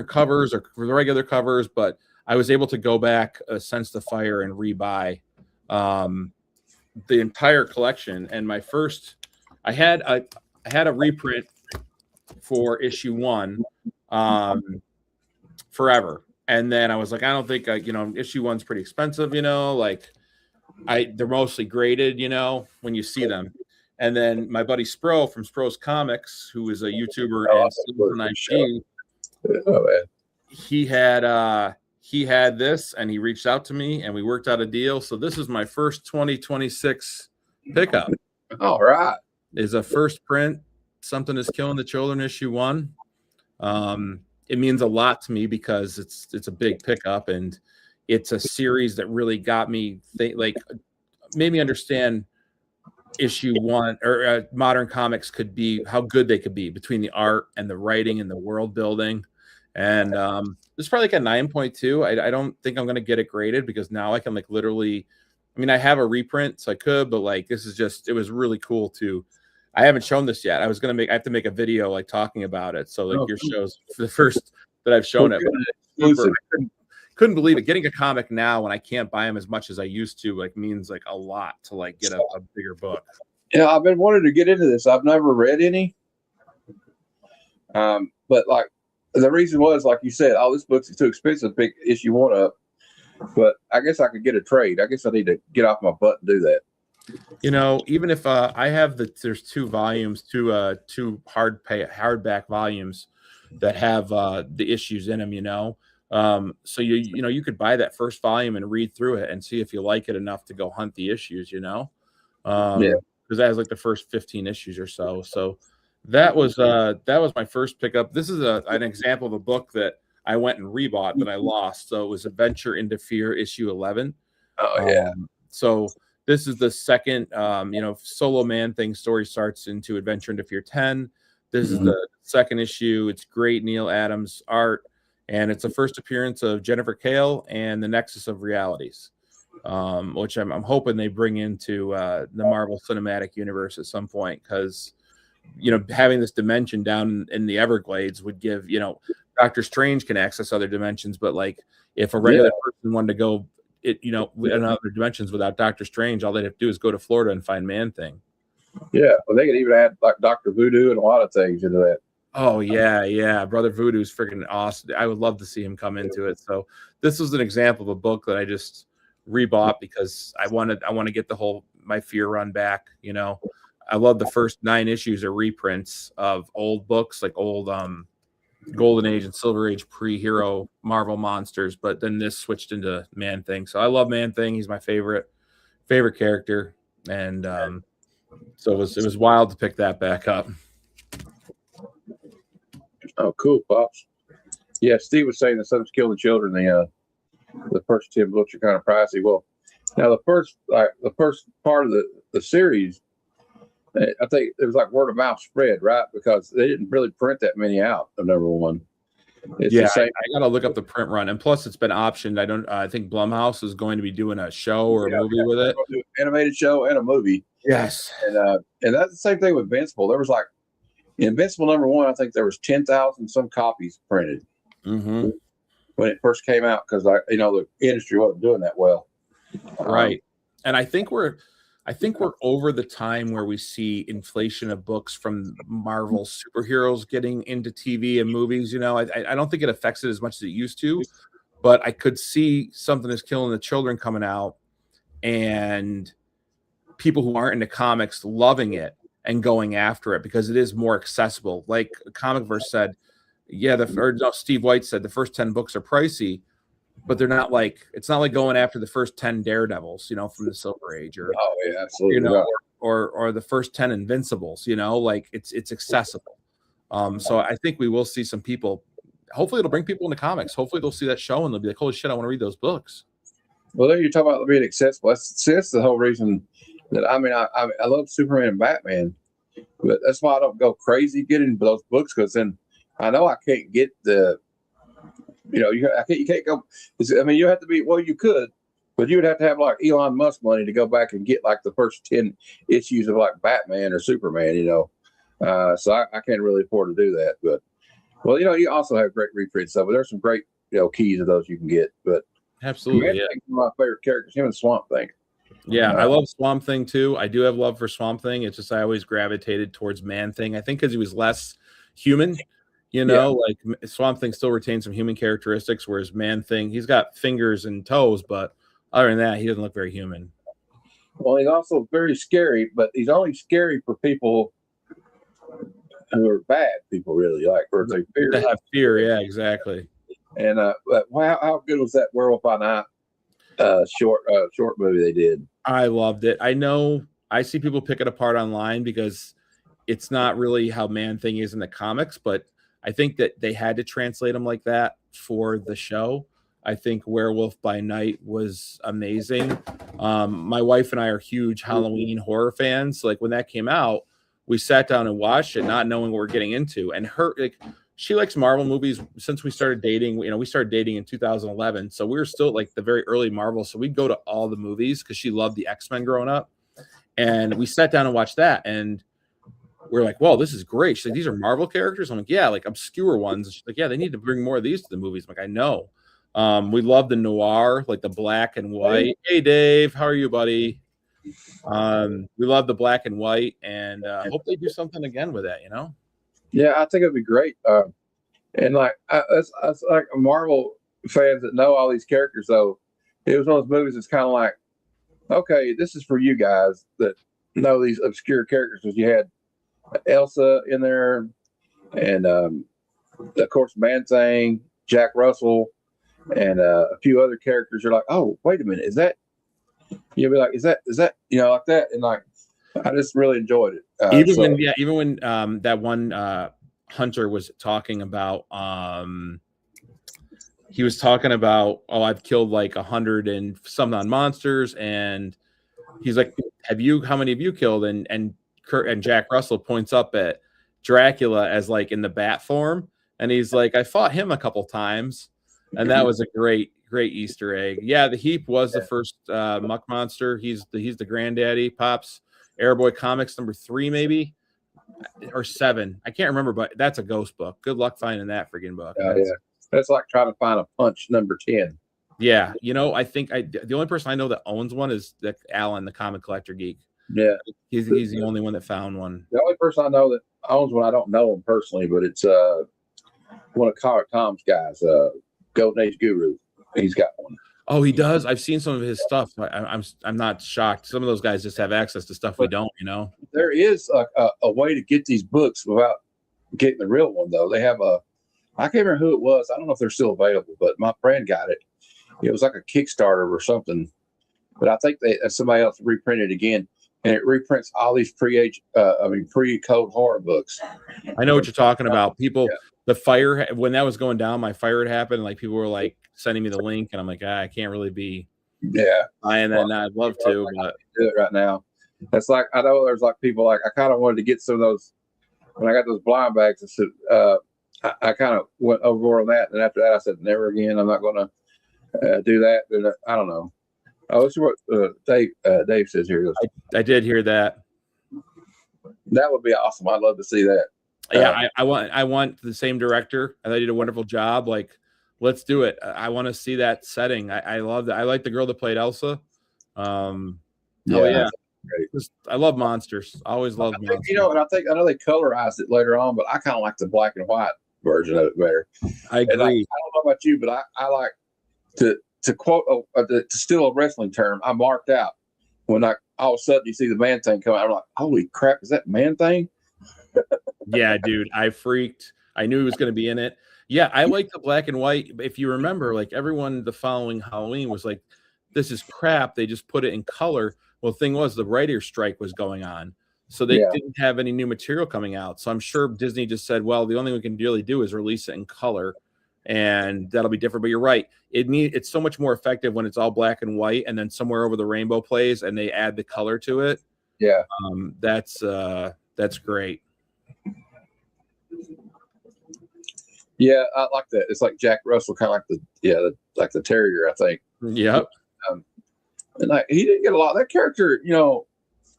covers or regular covers, but I was able to go back, Sense the Fire, and rebuy the entire collection. And my first, I had a reprint for issue 1 forever, and then I was like, I don't think issue 1's pretty expensive, like they're mostly graded, when you see them. And then my buddy Spro from Spro's Comics, who is a YouTuber and he had this, and he reached out to me, and we worked out a deal. So this is my first 2026 pickup. All right. Is a first print. Something is Killing the Children, issue 1. It means a lot to me because it's a big pickup, and it's a series that really got me made me understand issue 1 or modern comics could be, how good they could be between the art and the writing and the world building. And this is probably like a 9.2. I don't think I'm going to get it graded because now I can literally, I have a reprint, so I could, but this is just, it was really cool to, I haven't shown this yet. I have to make a video talking about it. So your show's the first that I've shown it. Couldn't believe it. Getting a comic now when I can't buy them as much as I used to means a lot to get a bigger book. I've been wanting to get into this. I've never read any. But the reason was, like you said, this book's too expensive to pick issue 1 up. But I guess I could get a trade. I guess I need to get off my butt and do that. Even if I have there's 2 volumes, two hardback volumes that have the issues in them, so you could buy that first volume and read through it and see if you like it enough to go hunt the issues, because that has the first 15 issues or so. So that was my first pickup. This is an example of a book that I went and rebought that I lost. So it was Adventure into Fear, issue 11. Oh yeah. So this is the second, solo Man Thing story starts into Adventure into Fear 10. This is the second issue. It's great Neil Adams art, and it's the first appearance of Jennifer Kale and the Nexus of Realities, which I'm hoping they bring into the Marvel Cinematic Universe at some point, because having this dimension down in the Everglades would give, Doctor Strange can access other dimensions, but if a regular person wanted to go in other dimensions without Doctor Strange, all they'd have to do is go to Florida and find Man Thing. Yeah, well, they could even add Dr. Voodoo and a lot of things into that. Oh yeah, Brother Voodoo's freaking awesome. I would love to see him come into it. So this was an example of a book that I just rebought because I want to get my Fear run back. I love the first 9 issues or reprints of old books, old Golden Age and Silver Age pre-hero Marvel monsters, but then this switched into Man Thing. So I love Man Thing. He's my favorite character, and so it was wild to pick that back up. Oh, cool, Pops. Yeah, Steve was saying that Something's Killing the Children. The first 10 books are kind of pricey. Well, now the first part of the series, I think it was word of mouth spread, right? Because they didn't really print that many out of number 1. I gotta look up the print run, and plus it's been optioned. I think Blumhouse is going to be doing a show or a movie with it. Animated show and a movie. Yes, and and that's the same thing with Invincible. There was like Invincible #1. I think there was 10,000 some copies printed Mm-hmm. when it first came out because the industry wasn't doing that well. Right. And I think we're over the time where we see inflation of books from Marvel superheroes getting into TV and movies. You know, I don't think it affects it as much as it used to, but I could see Something Is Killing the Children coming out and people who aren't into comics loving it and going after it because it is more accessible. Like Comicverse said, Steve White said the first 10 books are pricey, but they're not like, it's not like going after the first 10 Daredevils, from the Silver Age, or absolutely, or the first 10 Invincibles, like it's accessible. So I think we will see some people. Hopefully, it'll bring people into comics. Hopefully, they'll see that show and they'll be like, "Holy shit, I want to read those books." Well, there you're talking about being accessible. That's the whole reason that I love Superman and Batman, but that's why I don't go crazy getting those books because then I know I can't get the. You can't go. You have to be. Well, you could, but you would have to have like Elon Musk money to go back and get like the first 10 issues of like Batman or Superman. So I can't really afford to do that. But you also have great reprints of it. There's some great keys of those you can get. But absolutely, yeah. One of my favorite characters, him and Swamp Thing. Yeah, I love Swamp Thing too. I do have love for Swamp Thing. It's just I always gravitated towards Man Thing. I think because he was less human. Like Swamp Thing still retains some human characteristics, whereas Man Thing, he's got fingers and toes, but other than that, he doesn't look very human. Well, he's also very scary, but he's only scary for people who are bad people, really, like or they fear. To have fear, yeah, exactly. And how good was that Werewolf by Night short movie they did? I loved it. I know I see people pick it apart online because it's not really how Man Thing is in the comics, but I think that they had to translate him like that for the show. I think Werewolf by Night was amazing. My wife and I are huge Halloween horror fans. Like when that came out, we sat down and watched it, not knowing what we're getting into. And she likes Marvel movies since we started dating. We started dating in 2011, so we were still like the very early Marvel. So we'd go to all the movies because she loved the X-Men growing up. And we sat down and watched that, and we're like, "Whoa, this is great." She's like, "These are Marvel characters?" I'm like, "Yeah, like obscure ones." And she's like, "Yeah, they need to bring more of these to the movies." I'm like, "I know." We love the noir, like the black and white. Hey, Dave, how are you, buddy? We love the black and white, and hope they do something again with that. Yeah, I think it'd be great. And like, us like Marvel fans that know all these characters, though, it was one of those movies that's kind of like, okay, this is for you guys that know these obscure characters. Because you had Elsa in there, and of course, Man Thing, Jack Russell, and a few other characters. You're like, oh, wait a minute, is that? You'll be like, is that like that? And like, I just really enjoyed it. Even when that one Hunter was talking about, he was talking about, oh, I've killed like 100 and some non-monsters, and he's like, how many have you killed? And Jack Russell points up at Dracula as like in the bat form, and he's like, I fought him a couple times, and that was a great Easter egg. Yeah, the Heap was the first muck monster. He's the granddaddy. Pops Airboy Comics #3 maybe or 7. I can't remember, but that's a ghost book. Good luck finding that friggin' book. That's like trying to find a Punch #10. Yeah, I think the only person I know that owns one is Alan, the comic collector geek. Yeah, he's the only one that found one. The only person I know that owns one, I don't know him personally, but it's one of Collar Tom's guys, Golden Age Guru. He's got one. Oh, he does. I've seen some of his stuff. I'm not shocked. Some of those guys just have access to stuff we don't. There is a way to get these books without getting the real one, though. They have I can't remember who it was. I don't know if they're still available, but my friend got it. It was like a Kickstarter or something, but I think somebody else reprinted it again, and it reprints all these pre-code horror books. I know what you're talking about. People, the fire, when that was going down, my fire had happened. Like people were like sending me the link, and I'm like, I can't really be buying that. Now I'd love to, but do it right now. That's like, I know there's like people like, I kind of wanted to get some of those when I got those blind bags. I said, I kind of went overboard on that, and after that, I said, never again. I'm not going to do that. And I don't know. Oh, this is what Dave says here. I did hear that. That would be awesome. I'd love to see that. Yeah, I want the same director. And they did a wonderful job. Like, let's do it. I want to see that setting. I love that. I like the girl that played Elsa. Yeah. I love monsters. I always loved monsters. You know, and I know they colorized it later on, but I kind of like the black and white version of it better. I agree. And I don't know about you, but I like to quote to steal a wrestling term. I marked out when all of a sudden you see the Man Thing come out. I'm like, holy crap, is that Man Thing? Yeah, dude, I freaked. I knew he was going to be in it. Yeah, I like the black and white. If you remember, like everyone the following Halloween was like, this is crap. They just put it in color. Well, the thing was, the writer's strike was going on. So they didn't have any new material coming out. So I'm sure Disney just said, well, the only thing we can really do is release it in color. And that'll be different. But you're right. It's so much more effective when it's all black and white and then somewhere over the rainbow plays and they add the color to it. Yeah. That's great. Yeah, I like that. It's like Jack Russell, kind of like the terrier, I think. Yep. And he didn't get a lot. That character, you know,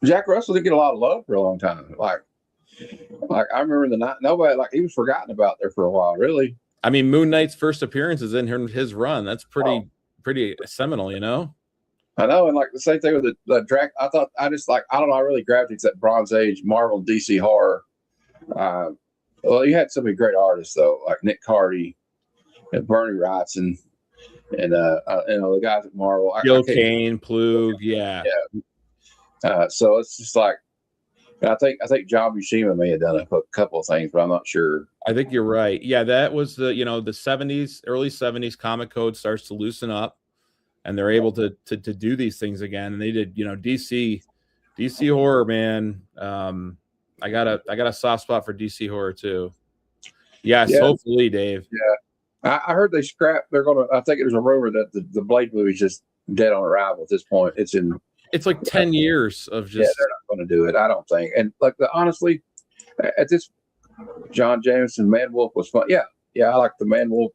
Jack Russell didn't get a lot of love for a long time. Like I remember nobody, like, he was forgotten about there for a while, really. I mean, Moon Knight's first appearance is in his run. That's pretty seminal, you know. I know, and like the same thing with the Drac. I don't know. I really gravitated to that Bronze Age Marvel DC horror. Well, you had so many great artists though, like Nick Cardy and Bernie Wrightson, and the guys at Marvel. Gil Kane, Plug, yeah. So it's just like, I think John Buscema may have done a couple of things, but I'm not sure. I think you're right. Yeah, that was the 70s, early 70s comic code starts to loosen up, and they're able to do these things again. And they did, DC horror, man. I got a soft spot for DC horror too. Yes, hopefully, Dave. Yeah, I heard they scrapped. They're gonna. I think it was a rumor that the Blade movie's just dead on arrival at this point. It's like 10 years of just. Yeah, they're not going to do it. I don't think. And like honestly, at this, John Jameson Man Wolf was fun. Yeah, I like the Man Wolf.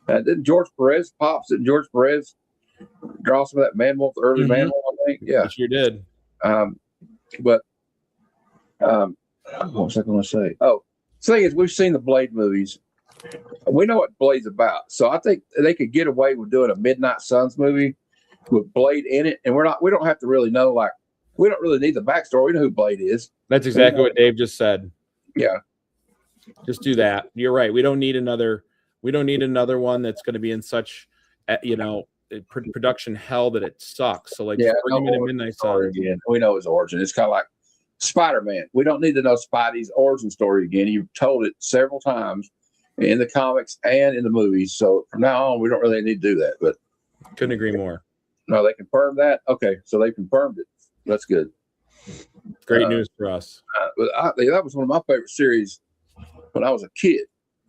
Didn't George Perez George Perez draw some of that Man Wolf, the early Man Wolf? I think. Yeah, he sure did. What was I going to say? Oh, the thing is, we've seen the Blade movies. We know what Blade's about, so I think they could get away with doing a Midnight Suns movie with Blade in it, and we don't have to really know, like, we don't really need the backstory. We know who Blade is. That's exactly what Dave just said. Yeah, just do that. You're right. We don't need another one that's going to be in such production hell that it sucks. So like, bring him in Midnight Suns again. We know his origin. It's kind of like Spider-Man. We don't need to know Spidey's origin story again. You've told it several times in the comics and in the movies. So from now on, we don't really need to do that. But couldn't agree more. No, they confirmed that. Okay, so they confirmed it. That's good. Great news for us. But that was one of my favorite series when I was a kid.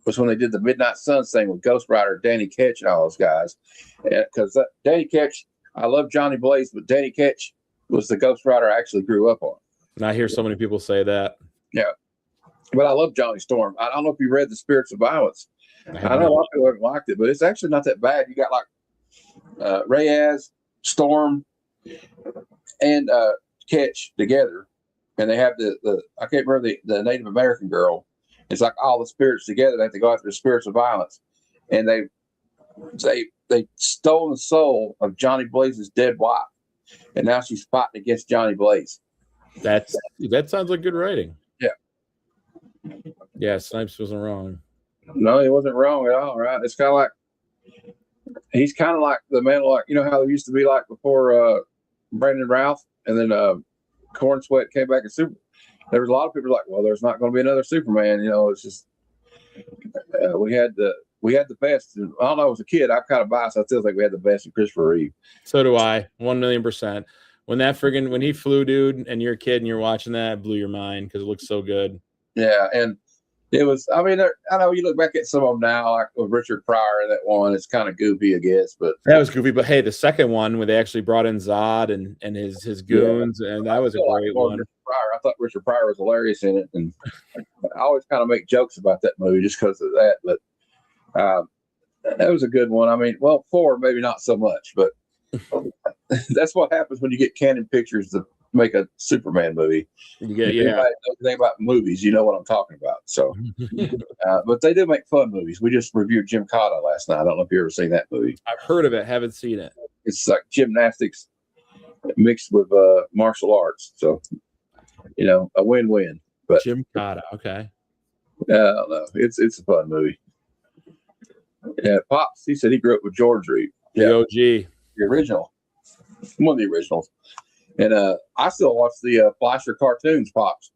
Was when they did the Midnight Suns thing with Ghost Rider, Danny Ketch, and all those guys. Because Danny Ketch, I love Johnny Blaze, but Danny Ketch was the Ghost Rider I actually grew up on. And I hear so many people say that. Yeah. But I love Johnny Storm. I don't know if you read The Spirits of Violence. I know a lot of people haven't liked it, but it's actually not that bad. You got like Reyes, Storm, and Ketch together, and they have the I can't remember the Native American girl. It's like all the spirits together. They have to go after the spirits of violence, and they stole the soul of Johnny Blaze's dead wife, and now she's fighting against Johnny Blaze. That sounds like good writing. Yeah. Yeah, Snipes wasn't wrong. No, he wasn't wrong at all, right? It's kind of like he's kind of like the man, like, how they used to be like before Brandon Routh, and then Corn Sweat came back as Super. There was a lot of people like, well, there's not going to be another Superman. It's just we had the best. I don't know. As a kid, I'm kind of biased. I still think we had the best in Christopher Reeve. So do I, 1,000,000%. When he flew, dude, and you're a kid and you're watching that, it blew your mind because it looks so good. Yeah, and it was. I mean, I know you look back at some of them now, like with Richard Pryor and that one. It's kind of goofy, I guess, but that was goofy. But hey, the second one where they actually brought in Zod and his goons, and that was a great one. I thought Richard Pryor was hilarious in it, and I always kind of make jokes about that movie just because of that. But that was a good one. I mean, well, 4 maybe not so much, but that's what happens when you get Canon Pictures, the make a Superman movie. Yeah, If yeah. anybody knows anything about movies, you know what I'm talking about. So, but they do make fun movies. We just reviewed Jim Cotta last night. I don't know if you ever seen that movie. I've heard of it, haven't seen it. It's like gymnastics mixed with martial arts. So, a win-win. But Jim Cotta, okay. I don't know. It's a fun movie. Yeah, Pops, he said he grew up with George Reed. The OG. The original. One of the originals. And I still watch the Fleischer cartoons, Pops.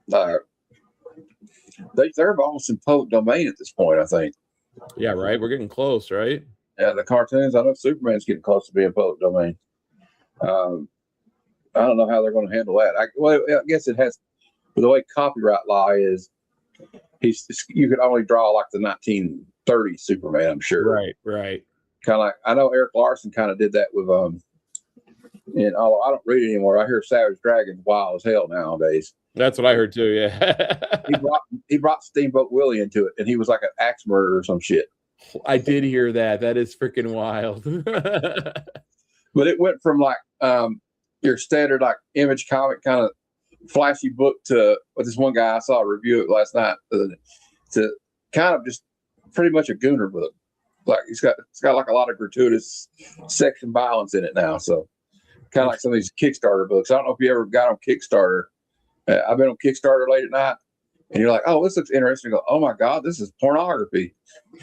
They're almost in public domain at this point, I think. Yeah, right. We're getting close, right? Yeah, the cartoons. I know Superman's getting close to being public domain. I don't know how they're going to handle that. I guess it has. The way copyright law is, you could only draw like the 1930s Superman. I'm sure. Right. Kind of like I know Eric Larson kind of did that with and although I don't read it anymore, I hear Savage Dragon's wild as hell nowadays. That's what I heard too. Yeah. he brought Steamboat Willie into it, and he was like an axe murderer or some shit. I did hear that. That is freaking wild. But it went from like your standard like Image comic kind of flashy book to what this one guy I saw review it last night to kind of just pretty much a gooner book. Like it's got like a lot of gratuitous sex and violence in it now. So kind of like some of these Kickstarter books. I don't know if you ever got on Kickstarter. I've been on Kickstarter late at night, and you're like, "Oh, this looks interesting." You go, "Oh my God, this is pornography."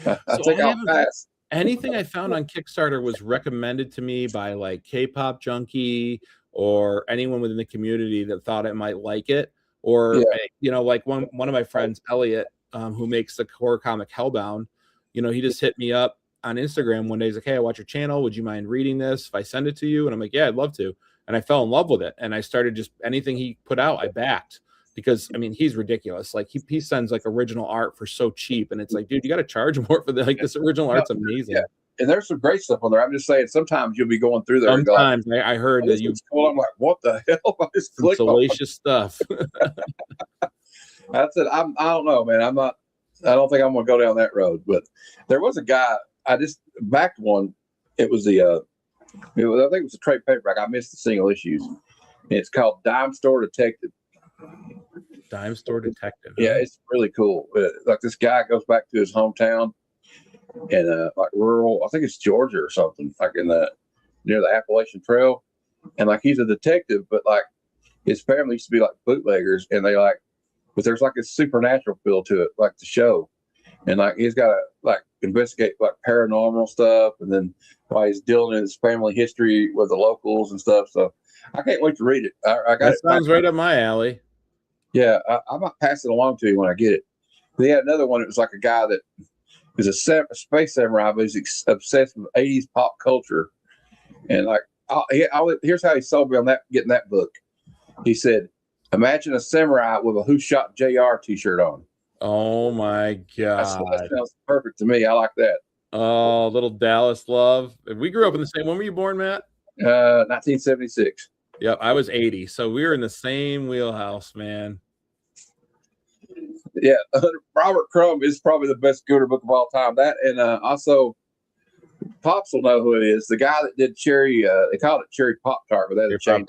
I think I'll pass. Anything I found on Kickstarter was recommended to me by like K-pop junkie or anyone within the community that thought I might like it. Or like one of my friends, Elliot, who makes the horror comic Hellbound. He just hit me up on Instagram one day. He's like, "Hey, I watch your channel. Would you mind reading this if I send it to you?" And I'm like, "Yeah, I'd love to." And I fell in love with it. And I started just anything he put out, I backed because he's ridiculous. Like he sends like original art for so cheap. And it's like, dude, you got to charge more for this original art's amazing. Yeah. And there's some great stuff on there. I'm just saying, sometimes you'll be going through there. Sometimes I heard that cool. I'm like, what the hell? I just clicked salacious stuff. I said, I don't know, man. I don't think I'm going to go down that road. But there was a guy, I just backed one. It was I think it was a trade paperback. I missed the single issues. And it's called Dime Store Detective. Dime Store Detective. Yeah, it's really cool. Like this guy goes back to his hometown and like rural, I think it's Georgia or something, like near the Appalachian Trail. And like he's a detective, but like his family used to be like bootleggers, and but there's like a supernatural feel to it, like the show. And like he's got to like investigate like paranormal stuff, and then while he's dealing in his family history with the locals and stuff. So I can't wait to read it. I got that sounds right up my alley. Yeah, I might pass it along to you when I get it. They had another one. It was like a guy that is a space samurai, but he's obsessed with 80s pop culture. And like, here's how he sold me on getting that book. He said, "Imagine a samurai with a Who Shot JR t-shirt on." Oh my God. That sounds perfect to me. I like that. Oh, little Dallas love. We grew up in the same. When were you born, Matt? 1976. Yep, I was 80. So we were in the same wheelhouse, man. Yeah, Robert Crumb is probably the best Gooner book of all time. That and also Pops will know who it is. The guy that did Cherry, they called it Cherry Pop Tart, but that's a change.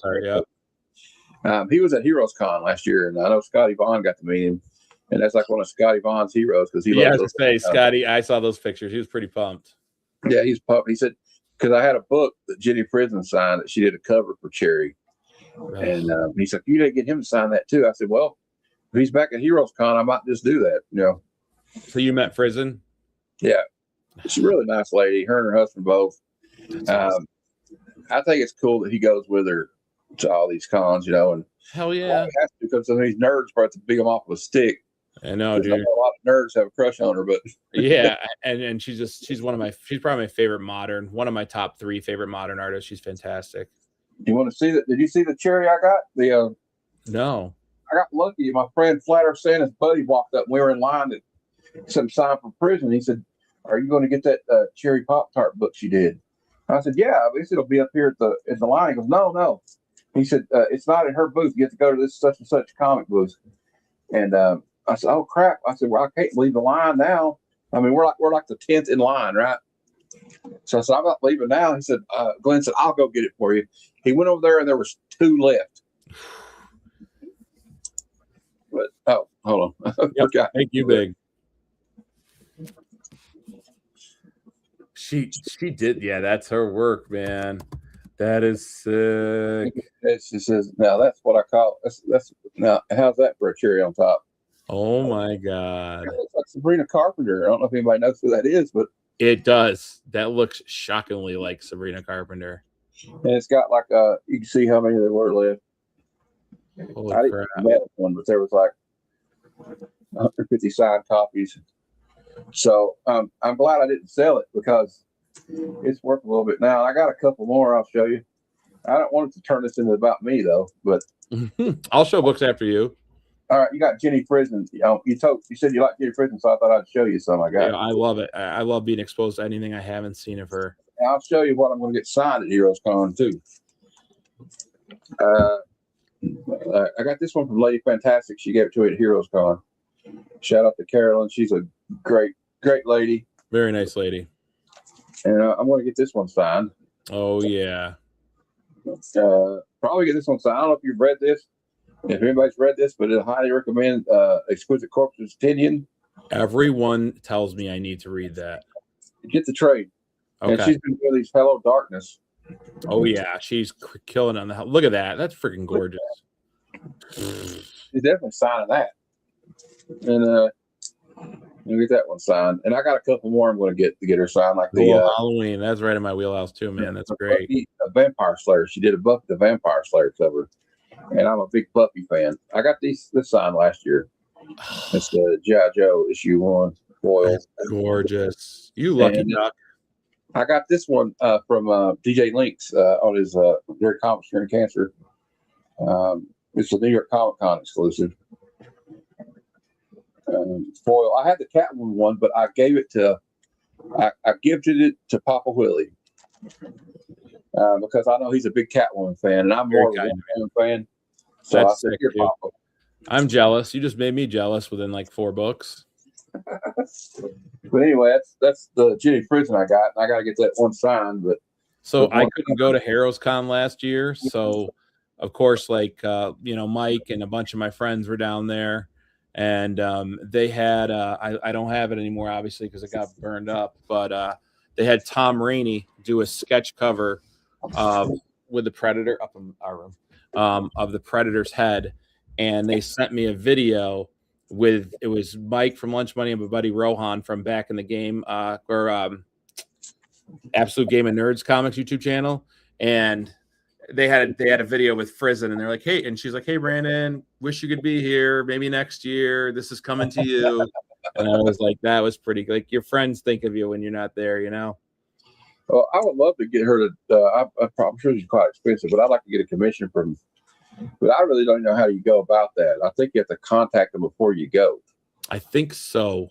Yeah. He was at Heroes Con last year, and I know Scotty Vaughn got to meet him, and that's like one of Scotty Vaughn's heroes because he loves to say Scotty. I saw those pictures. He was pretty pumped. Yeah, he's pumped. He said because I had a book that Jenny Prison signed that she did a cover for Cherry, and he said you didn't get him to sign that too. I said, well, if he's back at Heroes Con, I might just do that. So you met Frizen? Yeah, she's a really nice lady. Her and her husband both. Awesome. I think it's cool that he goes with her to all these cons, and hell yeah, he has to because some of these nerds probably have to beat him off with a stick. I know, dude. A lot of nerds have a crush on her, but yeah, and she's probably my favorite modern, one of my top 3 favorite modern artists. She's fantastic. You want to see that? Did you see the Cherry I got? No. I got lucky. My friend Flat Earth Santa's buddy walked up. And we were in line at some sign for prison. He said, "Are you going to get that Cherry Pop Tart book she did?" I said, "Yeah, I guess it'll be up here at the line." He goes, "No." He said, "It's not in her booth. You have to go to this such and such comic booth." And I said, "Oh crap!" I said, "Well, I can't leave the line now. I mean, we're like the 10th in line, right?" So I said, "I'm not leaving now." He said, Glenn said, "I'll go get it for you." He went over there, and there was 2 left. But oh, hold on. Yep. Thank you, Big. She did. Yeah, that's her work, man. That is sick. She says, now that's what I call that's now. How's that for a cherry on top? Oh my God. It looks like Sabrina Carpenter. I don't know if anybody knows who that is, but it does. That looks shockingly like Sabrina Carpenter. And it's got like you can see how many there were left. Holy I didn't get one, but there was like 150 signed copies. So I'm glad I didn't sell it because it's worth a little bit now. I got a couple more I'll show you. I don't want it to turn this into about me though, but I'll show books after you. All right, you got Jenny Frison. You said you like Jenny Frison, so I thought I'd show you some. I got. Yeah, I love it. I love being exposed to anything I haven't seen of her. And I'll show you what I'm going to get signed at Heroes Con too. I got this one from Lady Fantastic. She gave it to me at Heroes Con. Shout out to Carolyn. She's a great lady. Very nice lady. And I'm going to get this one signed. Oh yeah. Probably get this one signed. I don't know if you've read this. If anybody's read this, but I highly recommend Exquisite Corpses Tinian. Everyone tells me I need to read that. Get the trade. Okay. And she's been doing these Hello Darkness. Oh yeah, she's killing on the. Look at that. That's freaking gorgeous. She's definitely signing that. And you get that one signed. And I got a couple more I'm going to get her signed, like the Halloween. That's right in my wheelhouse too, man. That's great. A Vampire Slayer. She did a Buffy the Vampire Slayer cover. And I'm a big Buffy fan. I got this signed last year. It's the G.I. Joe issue 1 foil. That's gorgeous. You lucky duck. I got this one from DJ Links on his Dirty Comics Curing Cancer. It's a New York Comic Con exclusive. Foil. I had the Catwoman one, but I gave it to I gifted it to Papa Willie. Because I know he's a big Catwoman fan, and I'm more of a Catwoman fan. So that's sick, Papa. I'm jealous. You just made me jealous within like 4 books. But anyway, that's the Jenny Frison I got, and I got to get that one signed. But so I couldn't go to Heroes Con last year, so of course, like Mike and a bunch of my friends were down there, and they had I don't have it anymore, obviously, because it got burned up, but they had Tom Rainey do a sketch cover with the Predator up in our room of the Predator's head, and they sent me a video with it was Mike from Lunch Money and my buddy Rohan from Back in the Game or Absolute Game of Nerds Comics YouTube channel, and they had a video with Frison, and they're like, hey, and she's like, hey Brandon, wish you could be here, maybe next year, this is coming to you. And I was like, that was pretty, like, your friends think of you when you're not there, you know. Well, I would love to get her to. I'm sure she's quite expensive, but I'd like to get a commission from. But I really don't know how you go about that. I think you have to contact them before you go. I think so.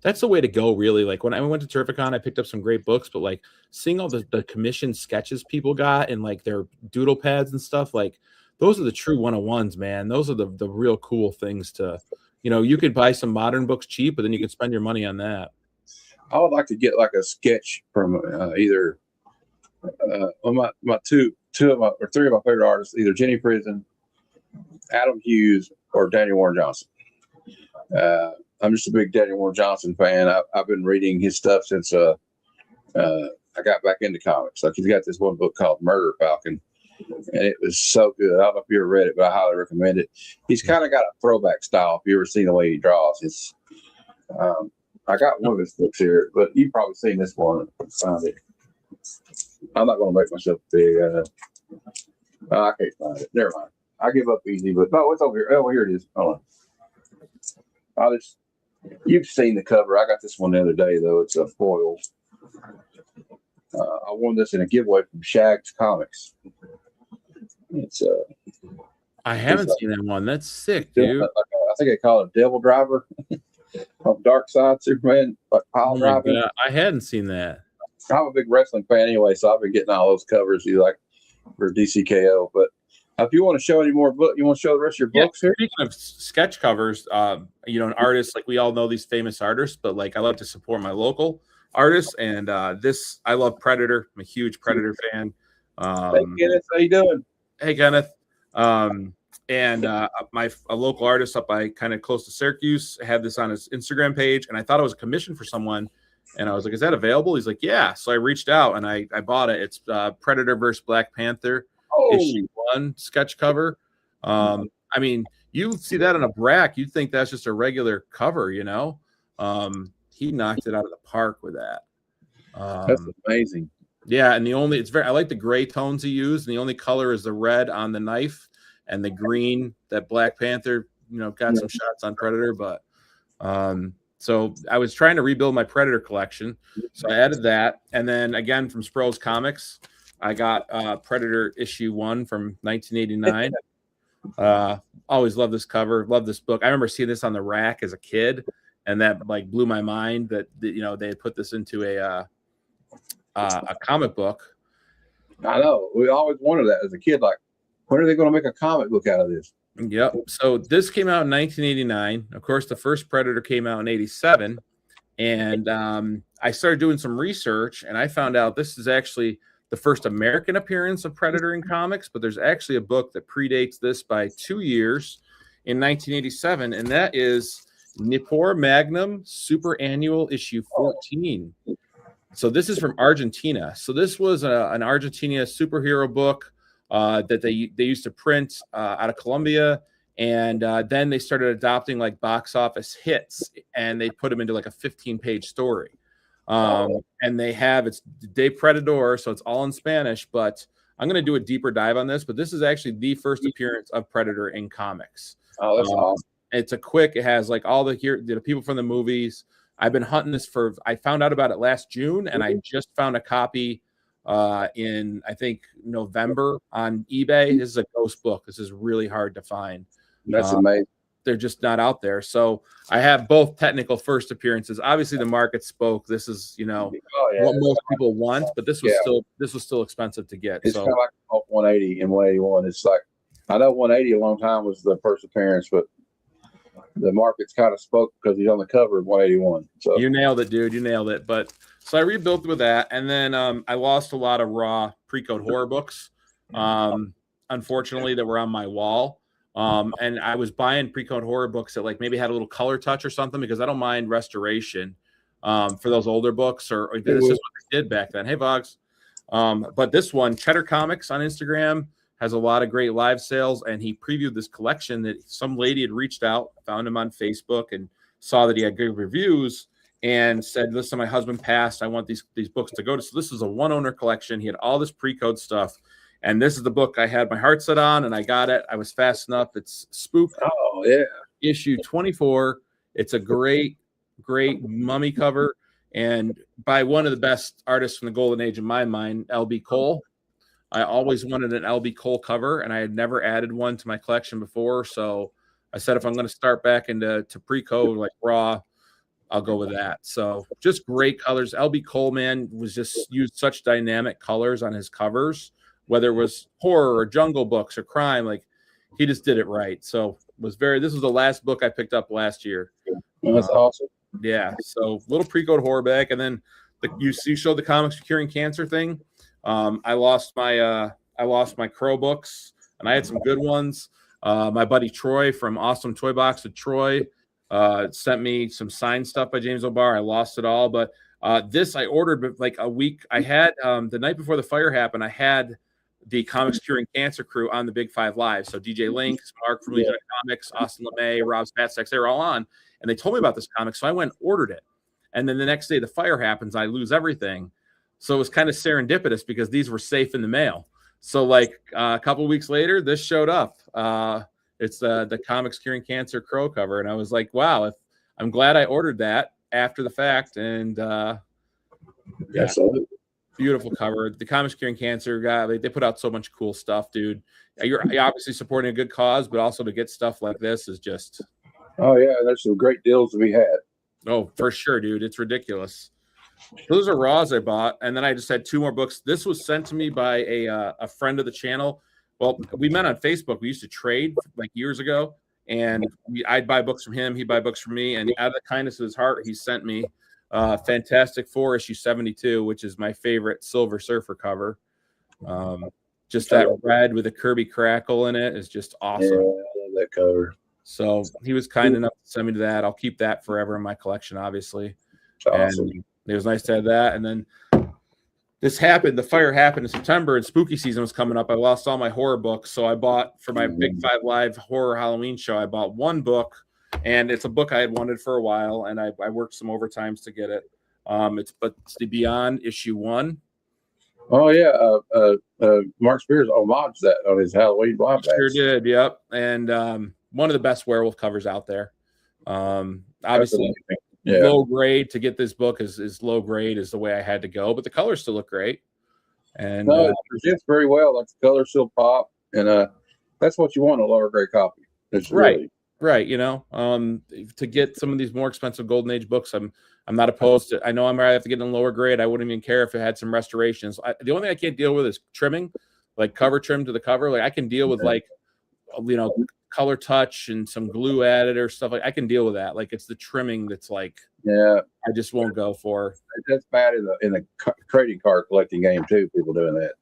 That's the way to go, really. Like when I went to Terrificon, I picked up some great books, but like seeing all the commissioned sketches people got and like their doodle pads and stuff, like those are the true 101s, man. Those are the real cool things to, you could buy some modern books cheap, but then you could spend your money on that. I would like to get like a sketch from either my three of my favorite artists, either Jenny Frison, Adam Hughes, or Daniel Warren Johnson. I'm just a big Daniel Warren Johnson fan. I've been reading his stuff since I got back into comics. Like he's got this one book called Murder Falcon, and it was so good. I don't know if you ever read it, but I highly recommend it. He's kind of got a throwback style. If you ever seen the way he draws, it's. I got one of his books here, but you've probably seen this one. Found it. I'm not going to make myself big. I can't find it. Never mind. I give up easy, but no, it's over here. Oh, here it is. Hold on. You've seen the cover. I got this one the other day, though. It's a foil. I won this in a giveaway from Shag's Comics. It's I haven't seen that one. That's sick, dude. I think they call it Devil Driver. Of Dark Side Superman, like pile driving. I hadn't seen that. I'm a big wrestling fan anyway, so I've been getting all those covers you like for DCKO. But if you want to show any more book, you want to show the rest of your books here? Speaking of sketch covers, an artist, like we all know these famous artists, but like I love to support my local artists. And I love Predator. I'm a huge Predator fan. Hey Kenneth, how you doing? Hey Kenneth. And a local artist up by kind of close to Syracuse had this on his Instagram page, and I thought it was a commission for someone. And I was like, "Is that available?" He's like, "Yeah." So I reached out and I bought it. It's Predator versus Black Panther issue 1 sketch cover. I mean, you see that on a brack, you'd think that's just a regular cover, you know. He knocked it out of the park with that. That's amazing. Yeah, and I like the gray tones he used, and the only color is the red on the knife and the green that Black Panther, got some shots on Predator. But so I was trying to rebuild my Predator collection, so I added that, and then again from Sproul's Comics, I got Predator issue 1 from 1989. Always loved this cover, love this book. I remember seeing this on the rack as a kid, and that like blew my mind that they had put this into a comic book. I know. We always wanted that as a kid. Like, when are they going to make a comic book out of this? Yep. So this came out in 1989. Of course, the first Predator came out in 87. And I started doing some research, and I found out this is actually the first American appearance of Predator in comics, but there's actually a book that predates this by 2 years in 1987, and that is Nippor Magnum Super Annual issue 14. So this is from Argentina. So this was an Argentina superhero book that they used to print out of Colombia, and then they started adopting like box office hits, and they put them into like a 15-page story. And it's De Predador, so it's all in Spanish, but I'm going to do a deeper dive on this. But this is actually the first appearance of Predator in comics. Oh, that's awesome. It has like all the people from the movies. I've been hunting this I found out about it last June, and I just found a copy in, I think, November on eBay. This is a ghost book. This is really hard to find. That's amazing. They're just not out there. So I have both technical first appearances. Obviously, the market spoke. This is, what most people want, but this was still expensive to get. It's kind of like 180 and 181. It's like, I know 180 a long time was the first appearance, but the market's kind of spoke because he's on the cover of 181. So you nailed it, dude. You nailed it. But so I rebuilt with that, and then I lost a lot of raw pre-code horror books, unfortunately, that were on my wall. And I was buying pre-code horror books that like maybe had a little color touch or something, because I don't mind restoration for those older books, or this is what they did back then. Hey, Vogs. But this one, Cheddar Comics on Instagram, has a lot of great live sales, and he previewed this collection that some lady had reached out, found him on Facebook, and saw that he had good reviews, and said, "Listen, my husband passed. I want these books to go to." So this is a one-owner collection. He had all this pre-code stuff, and this is the book I had my heart set on, and I got it. I was fast enough. It's Spook. Oh yeah, issue 24. It's a great mummy cover, and by one of the best artists from the golden age in my mind, L.B. Cole. I always wanted an L.B. Cole cover, and I had never added one to my collection before. So I said, if I'm going to start back into pre-code like raw, I'll go with that. So just great colors. L.B. Cole, man, was just used such dynamic colors on his covers, whether it was horror or jungle books or crime. Like, he just did it right. So this was the last book I picked up last year. That's awesome. Yeah. So little pre-code horror bag, and then you showed the Comics Curing Cancer thing. I lost my Crow books, and I had some good ones. My buddy Troy from Awesome Toy Box of Troy sent me some signed stuff by James O'Barr. I lost it all, but this I ordered like a week. I had the night before the fire happened, I had the Comics Curing Cancer crew on the Big Five Live. So DJ Links, Mark from Legion of Comics, Austin LeMay, Rob Spatsex, they were all on, and they told me about this comic. So I went and ordered it. And then the next day the fire happens, I lose everything. So it was kind of serendipitous because these were safe in the mail. So like a couple of weeks later, this showed up. It's the Comics Curing Cancer Crow cover. And I was like, wow, I'm glad I ordered that after the fact. And beautiful cover. The Comics Curing Cancer guy, they put out so much cool stuff, dude. You're obviously supporting a good cause, but also to get stuff like this is just. Oh yeah, there's some great deals to be had. Oh, for sure, dude. It's ridiculous. Those are raws I bought, and then I just had 2 more books. This was sent to me by a friend of the channel. Well, we met on Facebook. We used to trade like years ago, and I'd buy books from him. He'd buy books from me, and out of the kindness of his heart, he sent me Fantastic Four issue 72, which is my favorite Silver Surfer cover. just that red with a Kirby Crackle in it is just awesome. Yeah, I love that cover. So he was kind enough to send me to that. I'll keep that forever in my collection, obviously. Awesome. And it was nice to have that. And then this happened. The fire happened in September, and spooky season was coming up. I lost all my horror books, so I bought for my Big 5 Live horror Halloween show. I bought one book, and it's a book I had wanted for a while, and I worked some overtimes to get it. It's the Beyond issue 1. Oh yeah, Mark Spears homaged that on his Halloween blind bags. Sure did. Yep, and one of the best werewolf covers out there. Obviously, low grade to get this book is low grade is the way I had to go, but the colors still look great. And no, it presents very well. Like the colors still pop, and that's what you want in a lower grade copy. It's right. You know, to get some of these more expensive Golden Age books, I'm not opposed to. I know I have to get in lower grade. I wouldn't even care if it had some restorations. The only thing I can't deal with is trimming, like cover trim to the cover. Like I can deal with color touch and some glue added or stuff. Like I can deal with that. Like it's the trimming that's like, I just won't go for. That's bad in the trading card collecting game too. People doing that.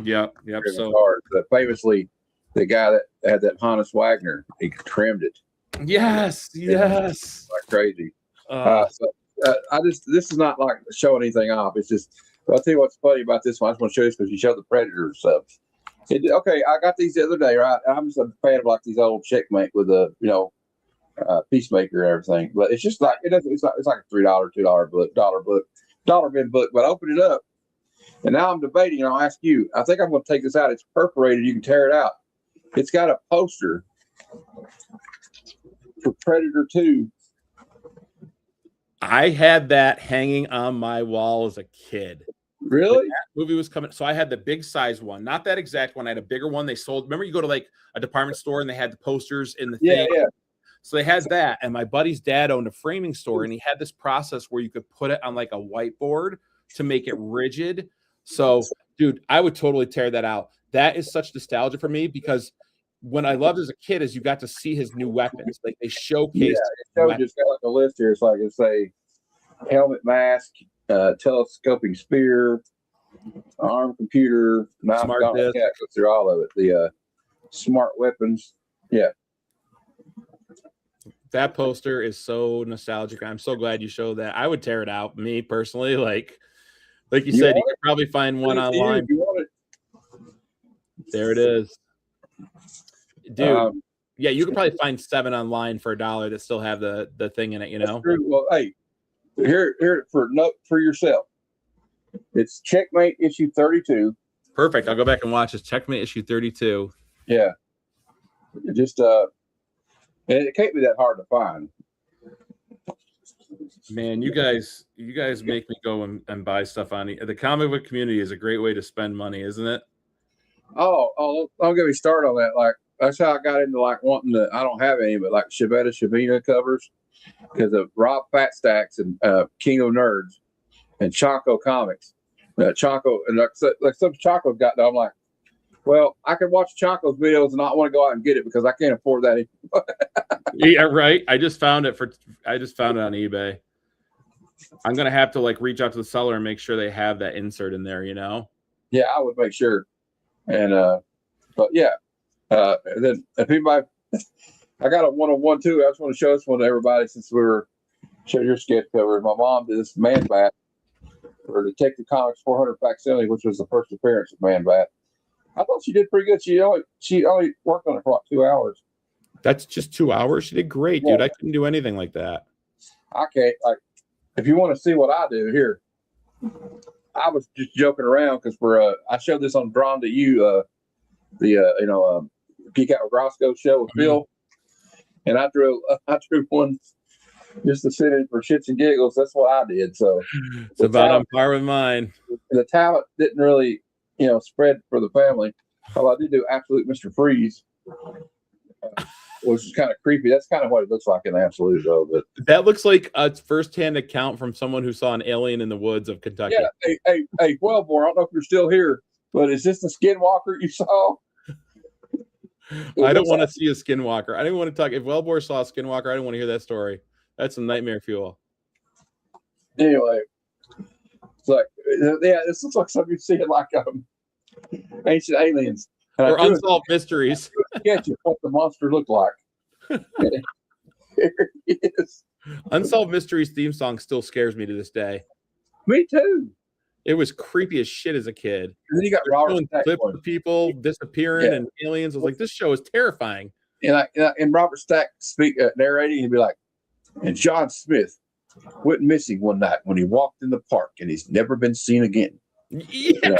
Yep. So cards. Famously, the guy that had that Hannes Wagner, he trimmed it. Yes. Like crazy. This is not like showing anything off. It's just, I'll tell you what's funny about this one. I just want to show you because you showed the Predator subs. Okay, I got these the other day, right? I'm just a fan of like these old Checkmate with the, Peacemaker and everything. But it's just like, it's like a $3, $2 book, dollar bin book. But I opened it up and now I'm debating, and I'll ask you, I think I'm going to take this out. It's perforated. You can tear it out. It's got a poster for Predator 2. I had that hanging on my wall as a kid. Really? That movie was coming. So I had the big size one, not that exact one. I had a bigger one. They sold. Remember, you go to like a department store and they had the posters in the thing. Yeah. So they had that. And my buddy's dad owned a framing store, and he had this process where you could put it on like a whiteboard to make it rigid. So, dude, I would totally tear that out. That is such nostalgia for me because when I loved as a kid is you got to see his new weapons. Like they showcased. Yeah, just got like a list here. It's like it's a helmet, mask, telescoping spear, arm computer, smart go through all of it. The smart weapons. Yeah. That poster is so nostalgic. I'm so glad you showed that. I would tear it out. Me personally, like you said, you could probably find one online. There it is. Dude, yeah, you could probably find 7 online for $1 that still have the thing in it, That's true. Well, hey, here for yourself. It's Checkmate issue 32. Perfect. I'll go back and watch this. Checkmate issue 32. Yeah. Just it can't be that hard to find. Man, you guys make me go and buy stuff on the comic book community is a great way to spend money, isn't it? Oh, don't get me started on that. Like that's how I got into like wanting to. I don't have any, but like Shavina covers because of Rob Fatstacks and King of Nerds and Choco Comics. Choco and like some Choco's got. I'm like, well, I can watch Choco's videos and not want to go out and get it because I can't afford that anymore. Yeah, right. I just found it on eBay. I'm gonna have to like reach out to the seller and make sure they have that insert in there. Yeah, I would make sure. And but yeah, and then if anybody, I got a 101 too. I just want to show this one to everybody since we were showing your sketch cover. My mom did this Man Bat for Detective Comics 400 facsimile, which was the first appearance of Man Bat. I thought she did pretty good. She only worked on it for like 2 hours. That's just 2 hours. She did great, dude. I couldn't do anything like that. I can't. Like, if you want to see what I do here, I was just joking around because I showed this on Drawn to You, Geek Out with Roscoe show with Phil, and I drew one just to sit in for shits and giggles. That's what I did. So it's about on par with mine. The talent didn't really, spread for the family. Well, I did do Absolute Mr. Freeze, which is kind of creepy. That's kind of what it looks like in Absolute, though. But that looks like a first-hand account from someone who saw an alien in the woods of Kentucky. Yeah, hey, Wellbore, I don't know if you're still here, but is this the Skinwalker you saw? I don't want to see a Skinwalker. I don't want to talk. If Wellbore saw a Skinwalker, I don't want to hear that story. That's some nightmare fuel. Anyway, it's like, yeah, this looks like something you see in like Ancient Aliens. And Or I drew Unsolved Mysteries. a sketch of what the monster looked like. There it is. Unsolved Mysteries theme song still scares me to this day. Me too. It was creepy as shit as a kid. And then you got They're Robert showing Stack. clips of people disappearing and aliens. I was like, this show is terrifying. And Robert Stack narrating, he'd be like, and John Smith went missing one night when he walked in the park, and he's never been seen again. Yeah.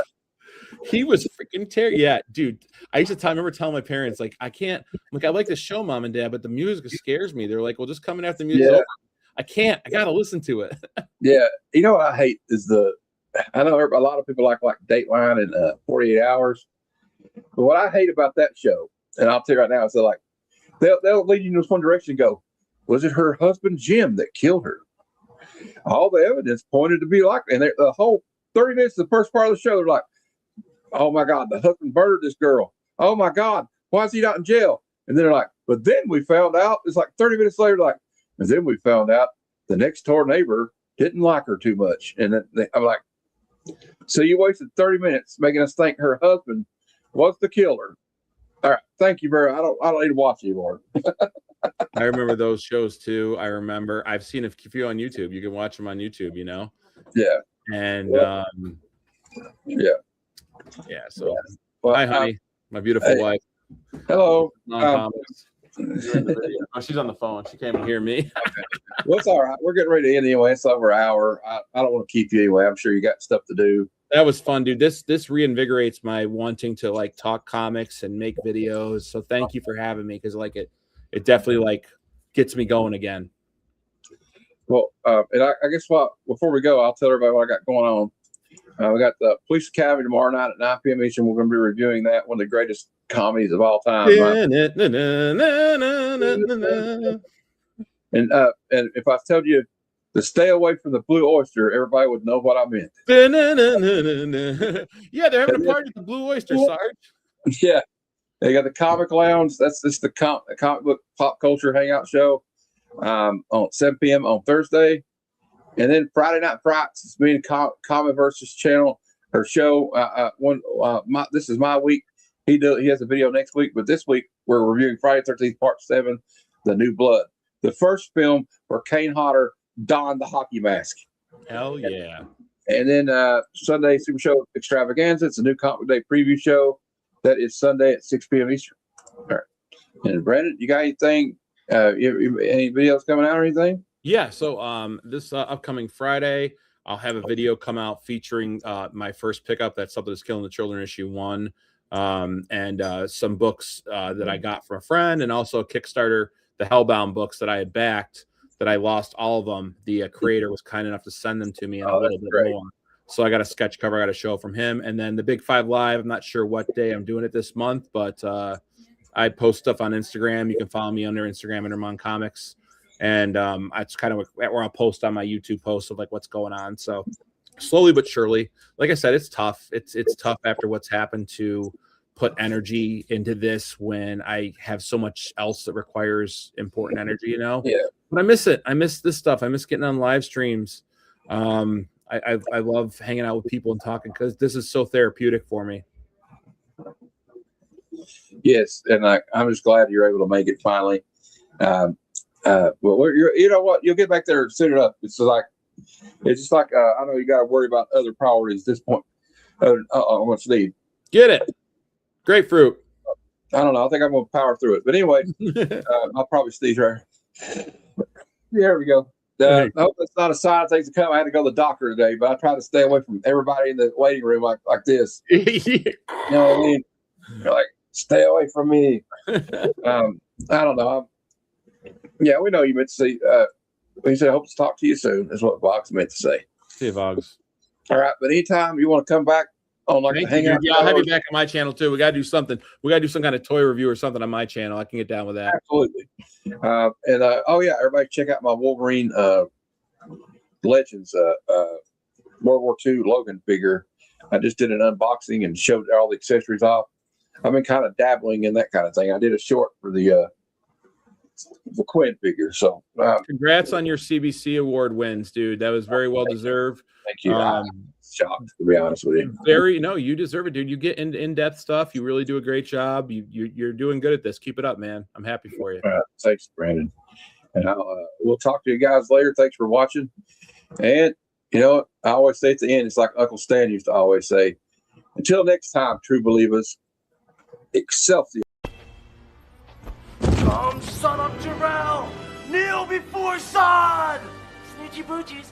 He was freaking terrible. Yeah, dude. I used to remember telling my parents, like, I can't, like, I like the show, Mom and Dad, but the music scares me. They're like, well, just coming after the music. Over. I can't. I got to listen to it. Yeah. You know what I hate is I know a lot of people like Dateline and 48 Hours. But what I hate about that show, and I'll tell you right now, is they'll lead you in this one direction and go, was it her husband, Jim, that killed her? All the evidence pointed to be like, and the whole 30 minutes of the first part of the show, they're like, oh my God, the husband murdered this girl. Oh my God, why is he not in jail? And then they're like, but then we found out, it's like 30 minutes later, like, and then we found out the next door neighbor didn't like her too much. And then I'm like, so you wasted 30 minutes making us think her husband was the killer. All right, thank you very much. I don't need to watch anymore. I remember those shows too. I've seen a few on YouTube. You can watch them on YouTube, you know? Yeah. And yeah. So well, hi, honey, my beautiful wife. Hello. Oh, she's on the phone. She can't even hear me. Well, it's all right. We're getting ready to end anyway. It's over an hour. I don't want to keep you anyway. I'm sure you got stuff to do. That was fun, dude. This reinvigorates my wanting to like talk comics and make videos. So thank you for having me, because like it definitely like gets me going again. Well, and I guess before we go, I'll tell everybody what I got going on. We got the Police Academy tomorrow night at 9 p.m. Eastern. We're going to be reviewing that, one of the greatest comedies of all time. And if I told you to stay away from the Blue Oyster, everybody would know what I meant. Yeah, they're having a party at the Blue Oyster, Sarge. Yeah. They got the Comic Lounge. That's just the comic book pop culture hangout show on 7 p.m. on Thursday. And then Friday Night Frights, it's me and Comic Versus channel, her show. This is my week. He has a video next week, but this week we're reviewing Friday 13th Part 7, The New Blood, the first film where Kane Hodder donned the hockey mask. Hell yeah! And then Sunday Super Show Extravaganza. It's a new Comic Day preview show that is Sunday at 6 p.m. Eastern. All right. And Brandon, you got anything? Any videos coming out or anything? Yeah, so this upcoming Friday, I'll have a video come out featuring my first pickup, That's Something That's Killing the Children, issue 1, and some books that I got from a friend, and also Kickstarter, the Hellbound books that I had backed, that I lost all of them. The creator was kind enough to send them to me and a little bit more. So I got a sketch cover, I got a show from him. And then the Big 5 Live, I'm not sure what day I'm doing it this month, but I post stuff on Instagram. You can follow me under Instagram under MON Comics. And it's kind of where I'll post on my YouTube posts of like what's going on. So slowly but surely, like I said, it's tough. It's tough after what's happened to put energy into this when I have so much else that requires important energy, you know? Yeah. But I miss it. I miss this stuff. I miss getting on live streams. I love hanging out with people and talking because this is so therapeutic for me. Yes, and I'm just glad you're able to make it finally. Well, you know what? You'll get back there soon enough. It's just like I know you got to worry about other priorities at this point. I'm going to sneeze. Get it? Grapefruit. I don't know. I think I'm going to power through it. But anyway, I'll probably sneeze right. There we go. I hope it's not a sign of things to come. I had to go to the doctor today, but I try to stay away from everybody in the waiting room like this. You know what I mean? You're like, stay away from me. I don't know. Yeah, we know you meant to say. He said, "Hope to talk to you soon." Is what Vox meant to say. See you, Vox. All right, but anytime you want to come back on like the hangout, yeah, I'll have you back on my channel too. We gotta do something. We gotta do some kind of toy review or something on my channel. I can get down with that. Absolutely. Oh yeah, everybody check out my Wolverine Legends World War II Logan figure. I just did an unboxing and showed all the accessories off. I've been kind of dabbling in that kind of thing. I did a short for the the Quinn figure. So Congrats on your CBC award wins, dude. That was very well deserved. thank you. I'm shocked, to be honest with you. You deserve it, dude. You get in-depth stuff. You really do a great job. You're doing good at this. Keep it up, man. I'm happy for you. Thanks, Brandon. And we'll talk to you guys later. Thanks for watching. And you know what? I always say at the end, it's like Uncle Stan used to always say, until next time, true believers, Excelsior. Come, son of Jarrell! Kneel before Zod! Snoochie boochies.